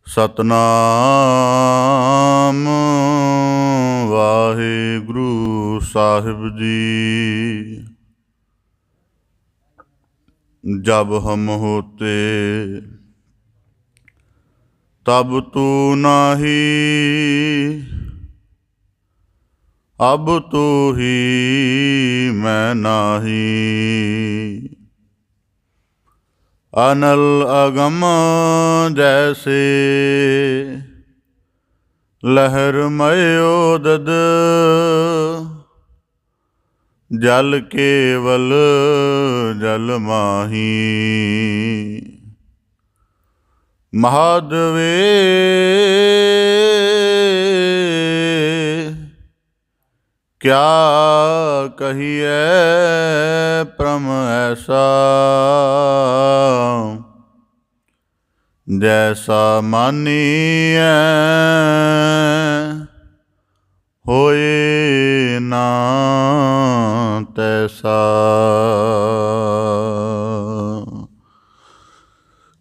ਸਤਨਾਮ ਵਾਹਿਗੁਰੂ ਸਾਹਿਬ ਜੀ। ਜਬ ਹਮ ਹੋਤੇ तब तू नाही, अब तू ही मैं नाही। अनल अगम जैसे लहर मयोदद, जल केवल जल माही। महादेवे क्या कहिए प्रम ऐसा, जैसा मानिए होए ना तैसा।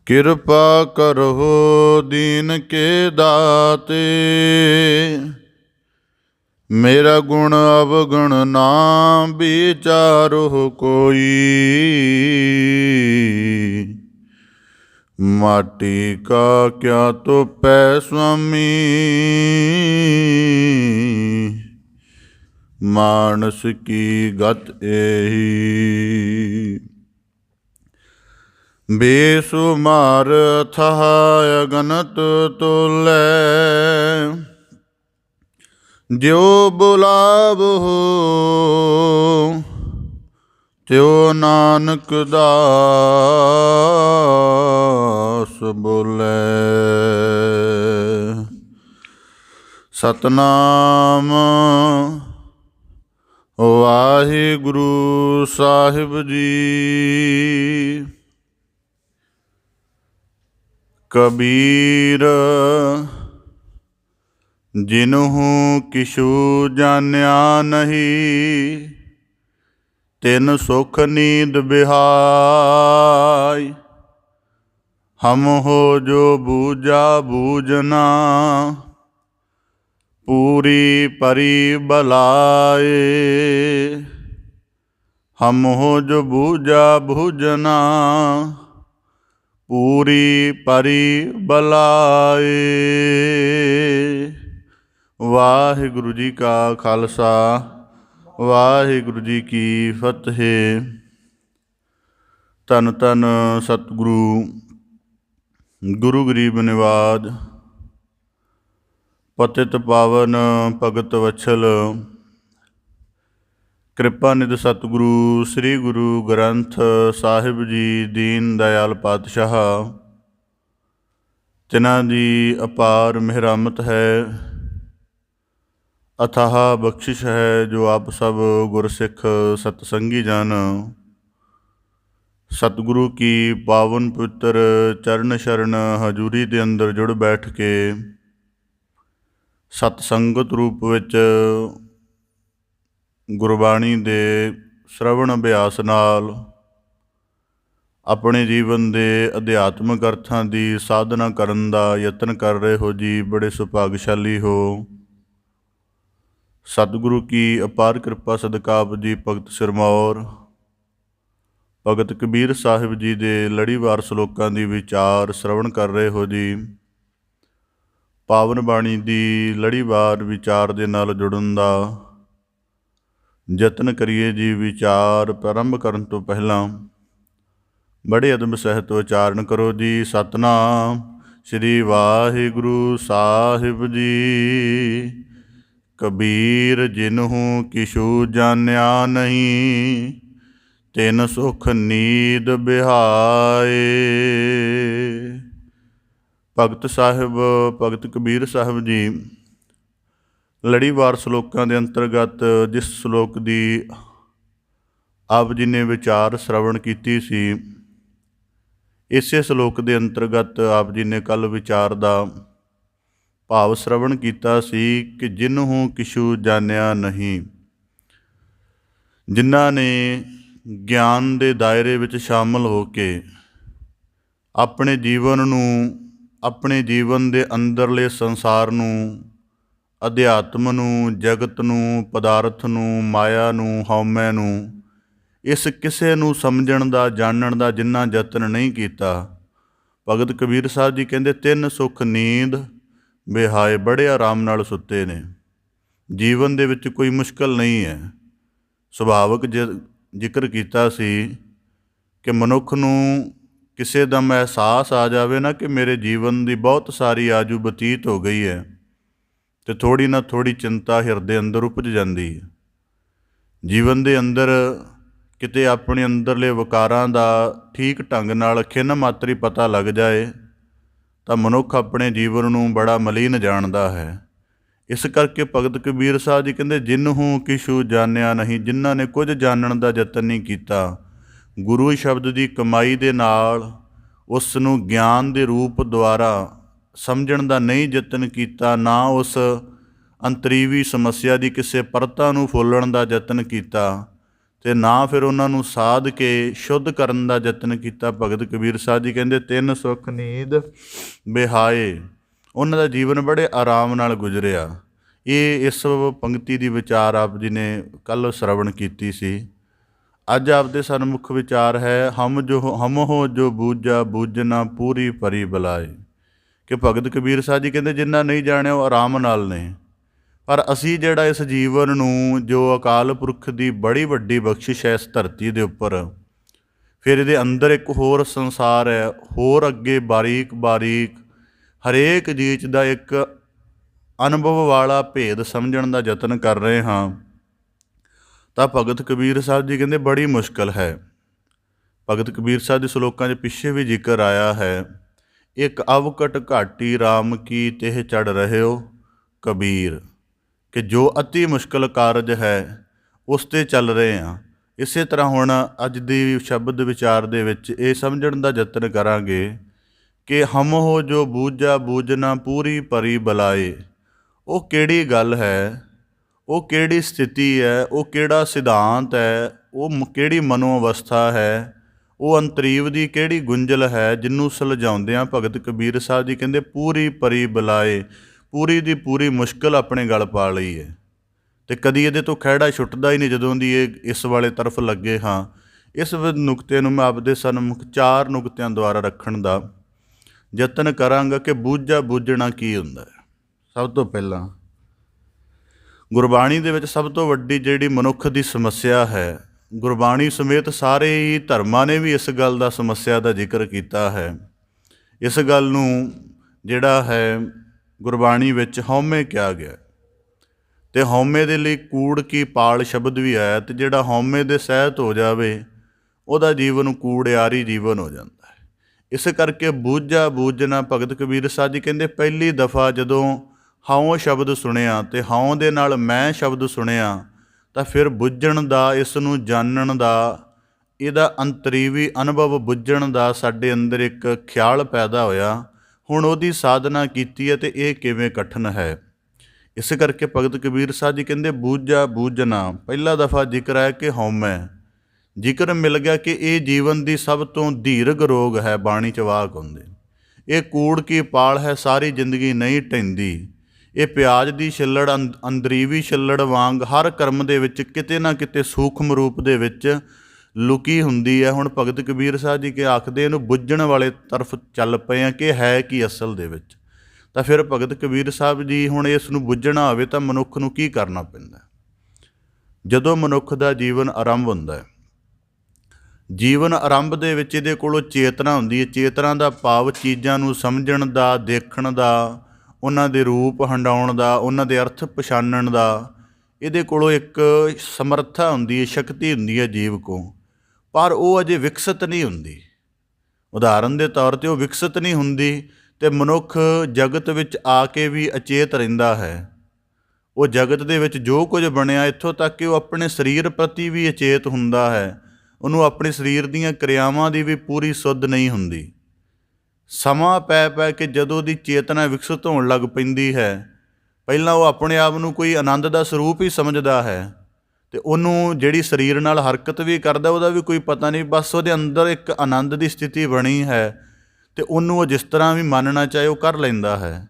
कृपा करो दीन के दाते, मेरा गुण अवगुण ना विचारो कोई। माटी का क्या तो पै स्वामी, मानस की गत एही। बेसुमार था अगनत तोलै, ज्यो बुलाव हो त्यो नानक दास बोले। सतनाम वाहिगुरु साहिब जी। कबीर जिन्हू किशु जान्या नहीं, तिन सुख नींद बिहाय। हम हो जो बूझा बूझना, पूरी परी बलाए। हम हो जो बूझा बूझना, पूरी परी बलाए। वाहिगुरु जी का खालसा, वाहिगुरु जी की फतेह। धन धन सतगुरु गुरु गरीब निवाज, पतित पावन भगत वत्सल, कृपा निध सतगुरु श्री गुरु ग्रंथ साहिब जी दीन दयाल पातशाह, तिन्हां दी अपार मेहरामत है, अथाह बख्शिश है। जो आप सब गुरसिख सतसंगी जन सतगुरु की पावन पवित्र चरण शरण हजूरी के अंदर जुड़ बैठ के सतसंगत रूप विच गुरबाणी दे श्रवण अभ्यास नाल अपने जीवन के अध्यात्मक अर्थां की साधना करन दा यतन कर रहे हो जी। बड़े सुभागशाली हो। सतगुरु की अपार कृपा सदका आप जी भगत सिरमौर भगत कबीर साहिब जी के लड़ीवार सलोकां की विचार श्रवण कर रहे हो जी। पावन बाणी की लड़ीवार विचार दे नाल जुड़न दा यतन करिए जी। विचार प्रारंभ करन तो पहला बड़े अदब सहित उचारण करो जी। सतनाम श्री वाहिगुरु साहिब जी। कबीर जिन्हू किशु जान्या नहीं, तिन सुख नींद बिहाए। भगत साहिब भगत कबीर साहिब जी लड़ीवार सलोकां के अंतर्गत जिस सलोक की आप जी ने विचार श्रवण की सी, इसे सलोक के अंतर्गत आप जी ने कल विचार का भाव श्रवण किया सी कि जिन्हू किशु जानिया नहीं। जिन्हां ने ज्ञान के दायरे विच शामिल हो के अपने जीवन नूं ਆਪਣੇ ਜੀਵਨ ਦੇ ਅੰਦਰਲੇ ਸੰਸਾਰ ਨੂੰ, ਅਧਿਆਤਮ ਨੂੰ, ਜਗਤ ਨੂੰ, ਪਦਾਰਥ ਨੂੰ, ਮਾਇਆ ਨੂੰ, ਹਉਮੈ ਨੂੰ, ਇਸ ਕਿਸੇ ਨੂੰ ਸਮਝਣ ਦਾ, ਜਾਣਨ ਦਾ ਜਿੰਨਾ ਯਤਨ ਨਹੀਂ ਕੀਤਾ, ਭਗਤ ਕਬੀਰ ਸਾਹਿਬ ਜੀ ਕਹਿੰਦੇ 3 ਸੁੱਖ ਨੀਂਦ ਬਿਹਾਏ, ਬੜੇ ਆਰਾਮ ਨਾਲ ਸੁੱਤੇ ਨੇ। ਜੀਵਨ ਦੇ ਵਿੱਚ ਕੋਈ ਮੁਸ਼ਕਲ ਨਹੀਂ ਹੈ। ਸੁਭਾਵਕ ਜ਼ਿਕਰ ਕੀਤਾ ਸੀ ਕਿ ਮਨੁੱਖ ਨੂੰ ਕਿਸੇ ਦਾ ਅਹਿਸਾਸ ਆ ਜਾਵੇ ਨਾ ਕਿ ਮੇਰੇ ਜੀਵਨ ਦੀ ਬਹੁਤ ਸਾਰੀ ਆਜੂ ਬਤੀਤ ਹੋ ਗਈ ਹੈ, ਤੇ ਥੋੜ੍ਹੀ ਨਾ ਥੋੜ੍ਹੀ ਚਿੰਤਾ ਹਿਰਦੇ ਅੰਦਰ ਉਪਜ ਜਾਂਦੀ ਹੈ। ਜੀਵਨ ਦੇ ਅੰਦਰ ਕਿਤੇ ਆਪਣੇ ਅੰਦਰਲੇ ਵਿਕਾਰਾਂ ਦਾ ਠੀਕ ਢੰਗ ਨਾਲ ਖਿੰਨ ਮਾਤਰੀ ਪਤਾ ਲੱਗ ਜਾਏ ਤਾਂ ਮਨੁੱਖ ਆਪਣੇ ਜੀਵਨ ਨੂੰ ਬੜਾ ਮਲੀਨ ਜਾਣਦਾ ਹੈ। ਇਸ ਕਰਕੇ ਭਗਤ ਕਬੀਰ ਸਾਹਿਬ ਜੀ ਕਹਿੰਦੇ ਜਿਨਹੂ ਕਿਛੂ ਜਾਣਿਆ ਨਹੀਂ, ਜਿਨ੍ਹਾਂ ਨੇ ਕੁਝ ਜਾਣਨ ਦਾ ਯਤਨ ਨਹੀਂ ਕੀਤਾ, ਗੁਰੂ ਸ਼ਬਦ ਦੀ ਕਮਾਈ ਦੇ ਨਾਲ ਉਸ ਨੂੰ ਗਿਆਨ ਦੇ ਰੂਪ ਦੁਆਰਾ ਸਮਝਣ ਦਾ ਨਹੀਂ ਯਤਨ ਕੀਤਾ, ਨਾ ਉਸ ਅੰਤਰੀਵੀ ਸਮੱਸਿਆ ਦੀ ਕਿਸੇ ਪਰਤਾ ਨੂੰ ਫੋਲਣ ਦਾ ਯਤਨ ਕੀਤਾ, ਅਤੇ ਨਾ ਫਿਰ ਉਹਨਾਂ ਨੂੰ ਸਾਧ ਕੇ ਸ਼ੁੱਧ ਕਰਨ ਦਾ ਯਤਨ ਕੀਤਾ। ਭਗਤ ਕਬੀਰ ਸਾਹਿਬ ਜੀ ਕਹਿੰਦੇ 3 ਸੁੱਖ ਨੀਂਦ ਬਿਹਾਏ, ਉਹਨਾਂ ਦਾ ਜੀਵਨ ਬੜੇ ਆਰਾਮ ਨਾਲ ਗੁਜ਼ਰਿਆ। ਇਹ ਇਸ ਪੰਕਤੀ ਦੀ ਵਿਚਾਰ ਆਪ ਜੀ ਨੇ ਕੱਲ੍ਹ ਸ਼ਰਵਣ ਕੀਤੀ ਸੀ। ਅੱਜ ਆਪਦੇ ਸਨਮੁਖ ਵਿਚਾਰ ਹੈ ਹਮ ਹੋ ਜੋ ਬੂਝਾ ਬੂਝਣਾ ਪੂਰੀ ਭਰੀ ਬਲਾਏ, ਕਿ ਭਗਤ ਕਬੀਰ ਸਾਹਿਬ ਜੀ ਕਹਿੰਦੇ ਜਿੰਨਾ ਨਹੀਂ ਜਾਣਿਆ ਉਹ ਆਰਾਮ ਨਾਲ ਨੇ, ਪਰ ਅਸੀਂ ਜਿਹੜਾ ਇਸ ਜੀਵਨ ਨੂੰ, ਜੋ ਅਕਾਲ ਪੁਰਖ ਦੀ ਬੜੀ ਵੱਡੀ ਬਖਸ਼ਿਸ਼ ਹੈ ਇਸ ਧਰਤੀ ਦੇ ਉੱਪਰ, ਫਿਰ ਇਹਦੇ ਅੰਦਰ ਇੱਕ ਹੋਰ ਸੰਸਾਰ ਹੈ, ਹੋਰ ਅੱਗੇ ਬਾਰੀਕ ਬਾਰੀਕ ਹਰੇਕ ਚੀਜ਼ ਦਾ ਇੱਕ ਅਨੁਭਵ ਵਾਲਾ ਭੇਦ ਸਮਝਣ ਦਾ ਯਤਨ ਕਰ ਰਹੇ ਹਾਂ, ਤਾਂ ਭਗਤ ਕਬੀਰ ਸਾਹਿਬ ਜੀ ਕਹਿੰਦੇ ਬੜੀ ਮੁਸ਼ਕਲ ਹੈ। ਭਗਤ ਕਬੀਰ ਸਾਹਿਬ ਦੇ ਸ਼ਲੋਕਾਂ 'ਚ ਪਿੱਛੇ ਵੀ ਜ਼ਿਕਰ ਆਇਆ ਹੈ, ਇੱਕ ਅਵਕਟ ਘਾਟੀ RAM ਕੀ ਤਿਹ ਚੜ੍ਹ ਰਹਿਓ ਕਬੀਰ, ਕਿ ਜੋ ਅਤੀ ਮੁਸ਼ਕਲ ਕਾਰਜ ਹੈ ਉਸ 'ਤੇ ਚੱਲ ਰਹੇ ਹਾਂ। ਇਸੇ ਤਰ੍ਹਾਂ ਹੁਣ ਅੱਜ ਦੀ ਸ਼ਬਦ ਵਿਚਾਰ ਦੇ ਵਿੱਚ ਇਹ ਸਮਝਣ ਦਾ ਯਤਨ ਕਰਾਂਗੇ ਕਿ ਹਮ ਹੋ ਜੋ ਬੂਝਾ ਬੂਝਣਾ ਪੂਰੀ ਭਰੀ ਬਲਾਏ, ਉਹ ਕਿਹੜੀ ਗੱਲ ਹੈ, ਉਹ ਕਿਹੜੀ ਸਥਿਤੀ ਹੈ, ਉਹ ਕਿਹੜਾ ਸਿਧਾਂਤ ਹੈ, ਉਹ ਕਿਹੜੀ ਮਨੋ ਅਵਸਥਾ ਹੈ, ਉਹ ਅੰਤਰੀਵ ਦੀ ਕਿਹੜੀ ਗੁੰਝਲ ਹੈ, ਜਿਹਨੂੰ ਸੁਲਝਾਉਂਦਿਆਂ ਭਗਤ ਕਬੀਰ ਸਾਹਿਬ ਜੀ ਕਹਿੰਦੇ ਪੂਰੀ ਭਰੀ ਬਲਾਏ, ਪੂਰੀ ਦੀ ਪੂਰੀ ਮੁਸ਼ਕਿਲ ਆਪਣੇ ਗਲ ਪਾ ਲਈ ਹੈ, ਅਤੇ ਕਦੀ ਇਹਦੇ ਤੋਂ ਖਹਿੜਾ ਛੁੱਟਦਾ ਹੀ ਨਹੀਂ ਜਦੋਂ ਦੀ ਇਹ ਇਸ ਵਾਲੇ ਤਰਫ ਲੱਗੇ ਹਾਂ। ਇਸ ਨੁਕਤੇ ਨੂੰ ਮੈਂ ਆਪਦੇ ਸਨਮੁਖ 4 ਨੁਕਤਿਆਂ ਦੁਆਰਾ ਰੱਖਣ ਦਾ ਯਤਨ ਕਰਾਂਗਾ ਕਿ ਬੂਝਾ ਬੂਝਣਾ ਕੀ ਹੁੰਦਾ ਹੈ। ਸਭ ਤੋਂ ਪਹਿਲਾਂ ਗੁਰਬਾਣੀ ਦੇ ਵਿੱਚ ਸਭ ਤੋਂ ਵੱਡੀ ਜਿਹੜੀ ਮਨੁੱਖ ਦੀ ਸਮੱਸਿਆ ਹੈ, ਗੁਰਬਾਣੀ ਸਮੇਤ ਸਾਰੇ ਹੀ ਧਰਮਾਂ ਨੇ ਵੀ ਇਸ ਗੱਲ ਦਾ ਸਮੱਸਿਆ ਦਾ ਜ਼ਿਕਰ ਕੀਤਾ ਹੈ। ਇਸ ਗੱਲ ਨੂੰ ਜਿਹੜਾ ਹੈ ਗੁਰਬਾਣੀ ਵਿੱਚ ਹਉਮੈ ਕਿਹਾ ਗਿਆ, ਅਤੇ ਹਉਮੈ ਦੇ ਲਈ ਕੂੜ ਕੀ ਪਾਲ ਸ਼ਬਦ ਵੀ ਆਇਆ, ਅਤੇ ਜਿਹੜਾ ਹਉਮੈ ਦੇ ਸਹਿਤ ਹੋ ਜਾਵੇ ਉਹਦਾ ਜੀਵਨ ਕੂੜਿਆਰੀ ਜੀਵਨ ਹੋ ਜਾਂਦਾ ਹੈ। ਇਸ ਕਰਕੇ ਬੂਝਾ ਬੂਝਣਾ, ਭਗਤ ਕਬੀਰ ਸਾਹਿਬ ਜੀ ਕਹਿੰਦੇ ਪਹਿਲੀ ਦਫਾ ਜਦੋਂ ਹਉ ਸ਼ਬਦ ਸੁਣਿਆ ਅਤੇ ਹਉ ਦੇ ਨਾਲ ਮੈਂ ਸ਼ਬਦ ਸੁਣਿਆ, ਤਾਂ ਫਿਰ ਬੁੱਝਣ ਦਾ, ਇਸ ਨੂੰ ਜਾਣਨ ਦਾ, ਇਹਦਾ ਅੰਤਰੀਵੀ ਅਨੁਭਵ ਬੁੱਝਣ ਦਾ ਸਾਡੇ ਅੰਦਰ ਇੱਕ ਖਿਆਲ ਪੈਦਾ ਹੋਇਆ। ਹੁਣ ਉਹਦੀ ਸਾਧਨਾ ਕੀਤੀ ਹੈ ਅਤੇ ਇਹ ਕਿਵੇਂ ਕਠਿਨ ਹੈ। ਇਸ ਕਰਕੇ ਭਗਤ ਕਬੀਰ ਸਾਹਿਬ ਜੀ ਕਹਿੰਦੇ ਬੂਝਾ ਬੂਝਣਾ, ਪਹਿਲਾ ਦਫਾ ਜ਼ਿਕਰ ਹੈ ਕਿ ਹਉਮੈ, ਜ਼ਿਕਰ ਮਿਲ ਗਿਆ ਕਿ ਇਹ ਜੀਵਨ ਦੀ ਸਭ ਤੋਂ ਦੀਰਘ ਰੋਗ ਹੈ। ਬਾਣੀ 'ਚ ਵਾਕ ਹੁੰਦੇ, ਇਹ ਕੂੜ ਕੀ ਪਾਲ ਹੈ, ਸਾਰੀ ਜ਼ਿੰਦਗੀ ਨਹੀਂ ਢਹਿੰਦੀ। ਇਹ ਪਿਆਜ਼ ਦੀ ਛਿੱਲੜ ਅੰਦਰੀਵੀ ਛਿੱਲੜ ਵਾਂਗ ਹਰ ਕਰਮ ਦੇ ਵਿੱਚ ਕਿਤੇ ਨਾ ਕਿਤੇ ਸੂਖਮ ਰੂਪ ਦੇ ਵਿੱਚ ਲੁਕੀ ਹੁੰਦੀ ਹੈ। ਹੁਣ ਭਗਤ ਕਬੀਰ ਸਾਹਿਬ ਜੀ ਕੇ ਆਖਦੇ ਇਹਨੂੰ ਬੁੱਝਣ ਵਾਲੇ ਤਰਫ ਚੱਲ ਪਏ ਆ ਕਿ ਹੈ ਕੀ ਅਸਲ ਦੇ ਵਿੱਚ। ਤਾਂ ਫਿਰ ਭਗਤ ਕਬੀਰ ਸਾਹਿਬ ਜੀ ਹੁਣ ਇਸ ਨੂੰ ਬੁੱਝਣਾ ਹੋਵੇ ਤਾਂ ਮਨੁੱਖ ਨੂੰ ਕੀ ਕਰਨਾ ਪੈਂਦਾ? ਜਦੋਂ ਮਨੁੱਖ ਦਾ ਜੀਵਨ ਆਰੰਭ ਹੁੰਦਾ ਹੈ, ਜੀਵਨ ਆਰੰਭ ਦੇ ਵਿੱਚ ਇਹਦੇ ਕੋਲੋਂ ਚੇਤਨਾ ਹੁੰਦੀ ਹੈ। ਚੇਤਨਾ ਦਾ ਭਾਵ ਚੀਜ਼ਾਂ ਨੂੰ ਸਮਝਣ ਦਾ, ਦੇਖਣ ਦਾ, ਉਹਨਾਂ ਦੇ ਰੂਪ ਹੰਡਾਉਣ ਦਾ, ਉਹਨਾਂ ਦੇ ਅਰਥ ਪਛਾਣਨ ਦਾ ਇਹਦੇ ਕੋਲੋਂ ਇੱਕ ਸਮਰੱਥਾ ਹੁੰਦੀ ਹੈ, ਸ਼ਕਤੀ ਹੁੰਦੀ ਹੈ ਜੀਵ ਕੋਲ, ਪਰ ਉਹ ਅਜੇ ਵਿਕਸਿਤ ਨਹੀਂ ਹੁੰਦੀ। ਉਦਾਹਰਨ ਦੇ ਤੌਰ 'ਤੇ ਉਹ ਵਿਕਸਿਤ ਨਹੀਂ ਹੁੰਦੀ ਅਤੇ ਮਨੁੱਖ ਜਗਤ ਵਿੱਚ ਆ ਕੇ ਵੀ ਅਚੇਤ ਰਹਿੰਦਾ ਹੈ। ਉਹ ਜਗਤ ਦੇ ਵਿੱਚ ਜੋ ਕੁਝ ਬਣਿਆ, ਇੱਥੋਂ ਤੱਕ ਕਿ ਉਹ ਆਪਣੇ ਸਰੀਰ ਪ੍ਰਤੀ ਵੀ ਅਚੇਤ ਹੁੰਦਾ ਹੈ, ਉਹਨੂੰ ਆਪਣੇ ਸਰੀਰ ਦੀਆਂ ਕਿਰਿਆਵਾਂ ਦੀ ਵੀ ਪੂਰੀ ਸੁੱਧ ਨਹੀਂ ਹੁੰਦੀ। ਸਮਾਂ ਪੈ ਪੈ ਕੇ ਜਦੋਂ ਉਹਦੀ ਚੇਤਨਾ ਵਿਕਸਿਤ ਹੋਣ ਲੱਗ ਪੈਂਦੀ ਹੈ, ਪਹਿਲਾਂ ਉਹ ਆਪਣੇ ਆਪ ਨੂੰ ਕੋਈ ਆਨੰਦ ਦਾ ਸਰੂਪ ਹੀ ਸਮਝਦਾ ਹੈ, ਅਤੇ ਉਹਨੂੰ ਜਿਹੜੀ ਸਰੀਰ ਨਾਲ ਹਰਕਤ ਵੀ ਕਰਦਾ ਉਹਦਾ ਵੀ ਕੋਈ ਪਤਾ ਨਹੀਂ, ਬਸ ਉਹਦੇ ਅੰਦਰ ਇੱਕ ਆਨੰਦ ਦੀ ਸਥਿਤੀ ਬਣੀ ਹੈ। ਤੇ ਉਹਨੂੰ ਉਹ ਜਿਸ ਤਰ੍ਹਾਂ ਵੀ ਮੰਨਣਾ ਚਾਹੇ ਉਹ ਕਰ ਲੈਂਦਾ ਹੈ।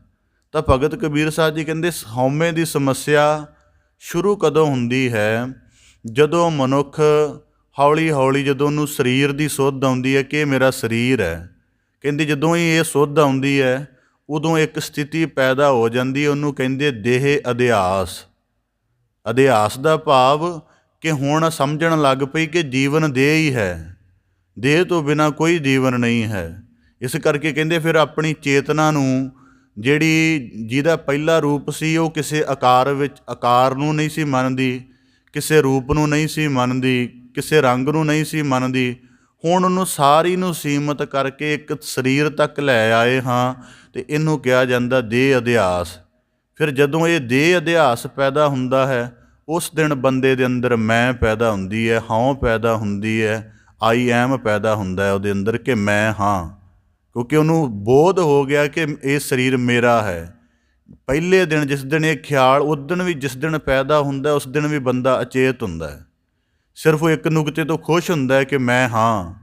ਤਾਂ ਭਗਤ ਕਬੀਰ ਸਾਹਿਬ ਜੀ ਕਹਿੰਦੇ ਹਉਮੈ ਦੀ ਸਮੱਸਿਆ ਸ਼ੁਰੂ ਕਦੋਂ ਹੁੰਦੀ ਹੈ? ਜਦੋਂ ਮਨੁੱਖ ਹੌਲੀ ਹੌਲੀ ਜਦੋਂ ਉਹਨੂੰ ਸਰੀਰ ਦੀ ਸੁੱਧ ਆਉਂਦੀ ਹੈ ਕਿ ਇਹ ਮੇਰਾ ਸਰੀਰ ਹੈ। ਕਹਿੰਦੇ ਜਦੋਂ ਹੀ ਇਹ ਸੁੱਧ ਆਉਂਦੀ ਹੈ ਉਦੋਂ ਇੱਕ ਸਥਿਤੀ ਪੈਦਾ ਹੋ ਜਾਂਦੀ ਹੈ, ਉਹਨੂੰ ਕਹਿੰਦੇ ਦੇਹ ਅਧਿਆਸ। ਅਧਿਆਸ ਦਾ ਭਾਵ ਕਿ ਹੁਣ ਸਮਝਣ ਲੱਗ ਪਈ ਕਿ ਜੀਵਨ ਦੇਹ ਹੀ ਹੈ, ਦੇਹ ਤੋਂ ਬਿਨਾਂ ਕੋਈ ਜੀਵਨ ਨਹੀਂ ਹੈ। ਇਸ ਕਰਕੇ ਕਹਿੰਦੇ ਫਿਰ ਆਪਣੀ ਚੇਤਨਾ ਨੂੰ ਜਿਹਦਾ ਪਹਿਲਾ ਰੂਪ ਸੀ ਉਹ ਕਿਸੇ ਆਕਾਰ ਨੂੰ ਨਹੀਂ ਸੀ ਮੰਨਦੀ, ਕਿਸੇ ਰੂਪ ਨੂੰ ਨਹੀਂ ਸੀ ਮੰਨਦੀ, ਕਿਸੇ ਰੰਗ ਨੂੰ ਨਹੀਂ ਸੀ ਮੰਨਦੀ। ਹੁਣ ਉਹਨੂੰ ਸਾਰੀ ਨੂੰ ਸੀਮਤ ਕਰਕੇ ਇੱਕ ਸਰੀਰ ਤੱਕ ਲੈ ਆਏ ਹਾਂ ਅਤੇ ਇਹਨੂੰ ਕਿਹਾ ਜਾਂਦਾ ਦੇਹ ਅਧਿਆਸ। ਫਿਰ ਜਦੋਂ ਇਹ ਦੇਹ ਅਧਿਆਸ ਪੈਦਾ ਹੁੰਦਾ ਹੈ ਉਸ ਦਿਨ ਬੰਦੇ ਦੇ ਅੰਦਰ ਮੈਂ ਪੈਦਾ ਹੁੰਦੀ ਹੈ, ਹਉ ਪੈਦਾ ਹੁੰਦੀ ਹੈ, ਆਈ ਐਮ ਪੈਦਾ ਹੁੰਦਾ ਹੈ ਉਹਦੇ ਅੰਦਰ ਕਿ ਮੈਂ ਹਾਂ, ਕਿਉਂਕਿ ਉਹਨੂੰ ਬੋਧ ਹੋ ਗਿਆ ਕਿ ਇਹ ਸਰੀਰ ਮੇਰਾ ਹੈ। ਪਹਿਲੇ ਦਿਨ ਜਿਸ ਦਿਨ ਇਹ ਖਿਆਲ, ਉਸ ਦਿਨ ਵੀ ਜਿਸ ਦਿਨ ਪੈਦਾ ਹੁੰਦਾ ਉਸ ਦਿਨ ਵੀ ਬੰਦਾ ਅਚੇਤ ਹੁੰਦਾ ਹੈ, ਸਿਰਫ ਉਹ ਇੱਕ ਨੁਕਤੇ ਤੋਂ ਖੁਸ਼ ਹੁੰਦਾ ਹੈ ਕਿ ਮੈਂ ਹਾਂ।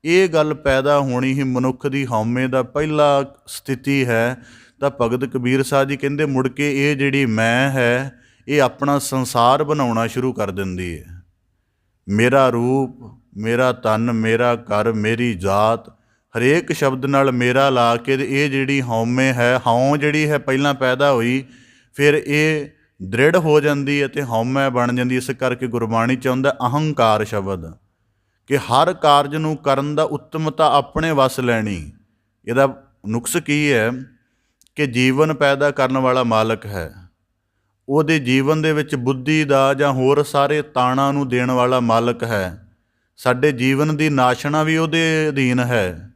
ਇਹ ਗੱਲ ਪੈਦਾ ਹੋਣੀ ਹੀ ਮਨੁੱਖ ਦੀ ਹਉਮੈ ਦਾ ਪਹਿਲਾ ਸਥਿਤੀ ਹੈ। ਤਾਂ ਭਗਤ ਕਬੀਰ ਸਾਹਿਬ ਜੀ ਕਹਿੰਦੇ ਮੁੜ ਕੇ ਇਹ ਜਿਹੜੀ ਮੈਂ ਹੈ ਇਹ ਆਪਣਾ ਸੰਸਾਰ ਬਣਾਉਣਾ ਸ਼ੁਰੂ ਕਰ ਦਿੰਦੀ ਹੈ। ਮੇਰਾ ਰੂਪ, ਮੇਰਾ ਤਨ, ਮੇਰਾ ਘਰ, ਮੇਰੀ ਜਾਤ, ਹਰੇਕ ਸ਼ਬਦ ਨਾਲ ਮੇਰਾ ਲਾ ਕੇ ਇਹ ਜਿਹੜੀ ਹਉਮੈ ਹੈ, ਹਉ ਜਿਹੜੀ ਹੈ ਪਹਿਲਾਂ ਪੈਦਾ ਹੋਈ, ਫਿਰ ਇਹ ਦ੍ਰਿੜ ਹੋ ਜਾਂਦੀ ਹੈ ਅਤੇ ਹਉਮੈ ਬਣ ਜਾਂਦੀ। ਇਸ ਕਰਕੇ ਗੁਰਬਾਣੀ 'ਚ ਆਉਂਦਾ ਅਹੰਕਾਰ ਸ਼ਬਦ, ਕਿ ਹਰ ਕਾਰਜ ਨੂੰ ਕਰਨ ਦਾ ਉੱਤਮਤਾ ਆਪਣੇ ਵੱਸ ਲੈਣੀ। ਇਹਦਾ ਨੁਕਸ ਕੀ ਹੈ ਕਿ ਜੀਵਨ ਪੈਦਾ ਕਰਨ ਵਾਲਾ ਮਾਲਕ ਹੈ, ਉਹਦੇ ਜੀਵਨ ਦੇ ਵਿੱਚ ਬੁੱਧੀ ਦਾ ਜਾਂ ਹੋਰ ਸਾਰੇ ਤਾਣਾਂ ਨੂੰ ਦੇਣ ਵਾਲਾ ਮਾਲਕ ਹੈ। ਸਾਡੇ ਜੀਵਨ ਦੀ ਨਾਸ਼ਣਾ ਵੀ ਉਹਦੇ ਅਧੀਨ ਹੈ,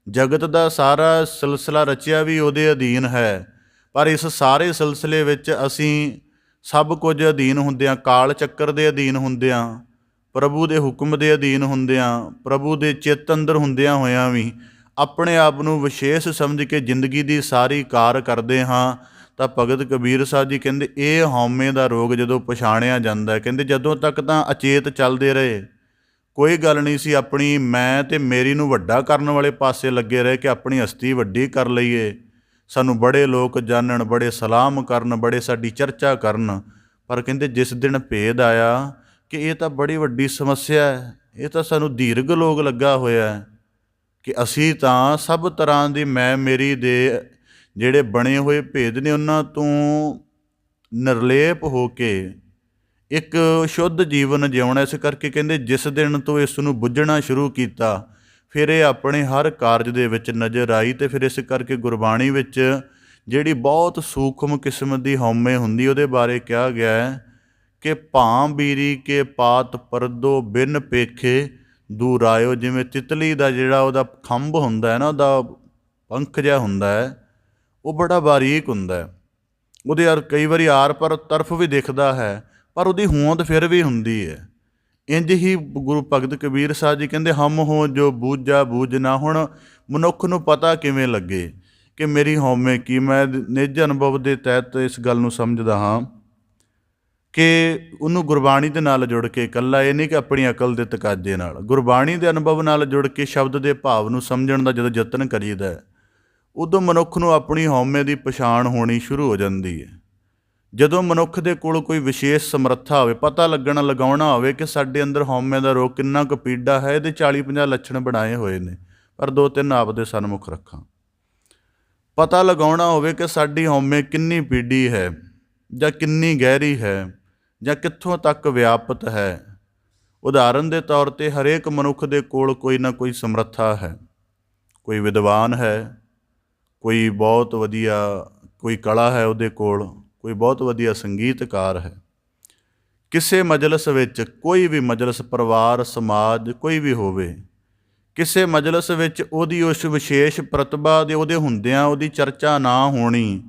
ਜਗਤ ਦਾ ਸਾਰਾ ਸਿਲਸਿਲਾ ਰਚਿਆ ਵੀ ਉਹਦੇ ਅਧੀਨ ਹੈ। ਪਰ ਇਸ ਸਾਰੇ ਸਿਲਸਿਲੇ ਵਿੱਚ ਅਸੀਂ ਸਭ ਕੁਝ ਅਧੀਨ ਹੁੰਦਿਆਂ, ਕਾਲ ਚੱਕਰ ਦੇ ਅਧੀਨ ਹੁੰਦਿਆਂ, ਪ੍ਰਭੂ ਦੇ ਹੁਕਮ ਦੇ ਅਧੀਨ ਹੁੰਦਿਆਂ, ਪ੍ਰਭੂ ਦੇ ਚਿੱਤ ਅੰਦਰ ਹੁੰਦਿਆਂ ਹੋਇਆਂ ਵੀ ਆਪਣੇ ਆਪ ਨੂੰ ਵਿਸ਼ੇਸ਼ ਸਮਝ ਕੇ ਜ਼ਿੰਦਗੀ ਦੀ ਸਾਰੀ ਕਾਰ ਕਰਦੇ ਹਾਂ। ਤਾਂ ਭਗਤ ਕਬੀਰ ਸਾਹਿਬ ਜੀ ਕਹਿੰਦੇ ਇਹ ਹਉਮੈ ਦਾ ਰੋਗ ਜਦੋਂ ਪਛਾਣਿਆ ਜਾਂਦਾ, ਕਹਿੰਦੇ ਜਦੋਂ ਤੱਕ ਤਾਂ ਅਚੇਤ ਚੱਲਦੇ ਰਹੇ, ਕੋਈ ਗੱਲ ਨਹੀਂ ਸੀ, ਆਪਣੀ ਮੈਂ ਅਤੇ ਮੇਰੀ ਨੂੰ ਵੱਡਾ ਕਰਨ ਵਾਲੇ ਪਾਸੇ ਲੱਗੇ ਰਹੇ ਕਿ ਆਪਣੀ ਹਸਤੀ ਵੱਡੀ ਕਰ ਲਈਏ, ਸਾਨੂੰ ਬੜੇ ਲੋਕ ਜਾਣਨ, ਬੜੇ ਸਲਾਮ ਕਰਨ, ਬੜੇ ਸਾਡੀ ਚਰਚਾ ਕਰਨ। ਪਰ ਕਹਿੰਦੇ ਜਿਸ ਦਿਨ ਭੇਦ ਆਇਆ ਕਿ ਇਹ ਤਾਂ ਬੜੀ ਵੱਡੀ ਸਮੱਸਿਆ ਹੈ, ਇਹ ਤਾਂ ਸਾਨੂੰ ਦੀਰਘ ਲੋਕ ਲੱਗਾ ਹੋਇਆ ਹੈ ਕਿ ਅਸੀਂ ਤਾਂ ਸਭ ਤਰ੍ਹਾਂ ਦੀ ਮੈਂ ਮੇਰੀ ਦੇ ਜਿਹੜੇ ਬਣੇ ਹੋਏ ਭੇਦ ਨੇ ਉਹਨਾਂ ਤੋਂ ਨਿਰਲੇਪ ਹੋ ਕੇ ਇੱਕ ਸ਼ੁੱਧ ਜੀਵਨ ਜਿਉਣਾ। ਇਸ ਕਰਕੇ ਕਹਿੰਦੇ ਜਿਸ ਦਿਨ ਤੋਂ ਇਸ ਨੂੰ ਬੁੱਝਣਾ ਸ਼ੁਰੂ ਕੀਤਾ ਫਿਰ ਇਹ ਆਪਣੇ ਹਰ ਕਾਰਜ ਦੇ ਵਿੱਚ ਨਜ਼ਰ ਆਈ। ਅਤੇ ਫਿਰ ਇਸ ਕਰਕੇ ਗੁਰਬਾਣੀ ਵਿੱਚ ਜਿਹੜੀ ਬਹੁਤ ਸੂਖਮ ਕਿਸਮ ਦੀ ਹਉਮੈ ਹੁੰਦੀ ਉਹਦੇ ਬਾਰੇ ਕਿਹਾ ਗਿਆ ਹੈ ਕਿ ਭਾਂ ਬੀਰੀ ਕੇ ਪਾਤ ਪਰਦੋ ਬਿਨ ਪੇਖੇ ਦੂਰ ਆਇਓ। ਜਿਵੇਂ ਤਿਤਲੀ ਦਾ ਜਿਹੜਾ ਉਹਦਾ ਖੰਭ ਹੁੰਦਾ ਹੈ ਨਾ, ਉਹਦਾ ਪੰਖ ਜਿਹਾ ਹੁੰਦਾ ਹੈ, ਉਹ ਬੜਾ ਬਾਰੀਕ ਹੁੰਦਾ ਹੈ, ਉਹਦੇ ਕਈ ਵਾਰੀ ਆਰ ਪਰ ਤਰਫ ਵੀ ਦਿਖਦਾ ਹੈ, ਪਰ ਉਹਦੀ ਹੋਂਦ ਫਿਰ ਵੀ ਹੁੰਦੀ ਹੈ। ਇੰਝ ਹੀ ਗੁਰੂ ਭਗਤ ਕਬੀਰ ਸਾਹਿਬ ਜੀ ਕਹਿੰਦੇ ਹਮ ਹੋ ਜੋ ਬੂਝਾ ਬੂਝਣਾ। ਹੁਣ ਮਨੁੱਖ ਨੂੰ ਪਤਾ ਕਿਵੇਂ ਲੱਗੇ ਕਿ ਮੇਰੀ ਹਉਮੈ ਕੀ? ਮੈਂ ਨਿੱਜ ਅਨੁਭਵ ਦੇ ਤਹਿਤ ਇਸ ਗੱਲ ਨੂੰ ਸਮਝਦਾ ਹਾਂ ਕਿ ਉਹਨੂੰ ਗੁਰਬਾਣੀ ਦੇ ਨਾਲ ਜੁੜ ਕੇ, ਇਕੱਲਾ ਇਹ ਨਹੀਂ ਕਿ ਆਪਣੀ ਅਕਲ ਦੇ ਤਕਾਜ਼ੇ ਨਾਲ, ਗੁਰਬਾਣੀ ਦੇ ਅਨੁਭਵ ਨਾਲ ਜੁੜ ਕੇ ਸ਼ਬਦ ਦੇ ਭਾਵ ਨੂੰ ਸਮਝਣ ਦਾ ਜਦੋਂ ਯਤਨ ਕਰੀਦਾ ਉਦੋਂ ਮਨੁੱਖ ਨੂੰ ਆਪਣੀ ਹਉਮੈ ਦੀ ਪਛਾਣ ਹੋਣੀ ਸ਼ੁਰੂ ਹੋ ਜਾਂਦੀ ਹੈ। ਜਦੋਂ ਮਨੁੱਖ ਦੇ ਕੋਲ ਕੋਈ ਵਿਸ਼ੇਸ਼ ਸਮਰੱਥਾ ਹੋਵੇ, ਪਤਾ ਲਗਾਉਣਾ ਹੋਵੇ ਕਿ ਸਾਡੇ ਅੰਦਰ ਹਉਮੈ ਦਾ ਰੋਗ ਕਿੰਨਾ ਕੁ ਪੀੜਾ ਹੈ, ਇਹਦੇ 40-50 ਲੱਛਣ ਬਣਾਏ ਹੋਏ ਨੇ, ਪਰ 2-3 ਆਪ ਦੇ ਸਨਮੁਖ ਰੱਖਾਂ। ਪਤਾ ਲਗਾਉਣਾ ਹੋਵੇ ਕਿ ਸਾਡੀ ਹਉਮੈ ਕਿੰਨੀ ਪੀੜੀ ਹੈ ਜਾਂ ਕਿੰਨੀ ਗਹਿਰੀ ਹੈ ਜਾਂ ਕਿੱਥੋਂ ਤੱਕ ਵਿਆਪਤ ਹੈ। ਉਦਾਹਰਨ ਦੇ ਤੌਰ 'ਤੇ ਹਰੇਕ ਮਨੁੱਖ ਦੇ ਕੋਲ ਕੋਈ ਨਾ ਕੋਈ ਸਮਰੱਥਾ ਹੈ, ਕੋਈ ਵਿਦਵਾਨ ਹੈ, ਕੋਈ ਬਹੁਤ ਵਧੀਆ ਕੋਈ ਕਲਾ ਹੈ ਉਹਦੇ ਕੋਲ, ਕੋਈ ਬਹੁਤ ਵਧੀਆ ਸੰਗੀਤਕਾਰ ਹੈ। ਕਿਸੇ ਮਜਲਿਸ ਵਿੱਚ, ਕੋਈ ਵੀ ਮਜਲਿਸ, ਪਰਿਵਾਰ, ਸਮਾਜ ਕੋਈ ਵੀ ਹੋਵੇ, ਕਿਸੇ ਮਜਲਿਸ ਵਿੱਚ ਉਹਦੀ ਉਸ ਵਿਸ਼ੇਸ਼ ਪ੍ਰਤਿਭਾ ਦੇ ਉਹਦੇ ਹੁੰਦਿਆਂ ਉਹਦੀ ਚਰਚਾ ਨਾ ਹੋਣੀ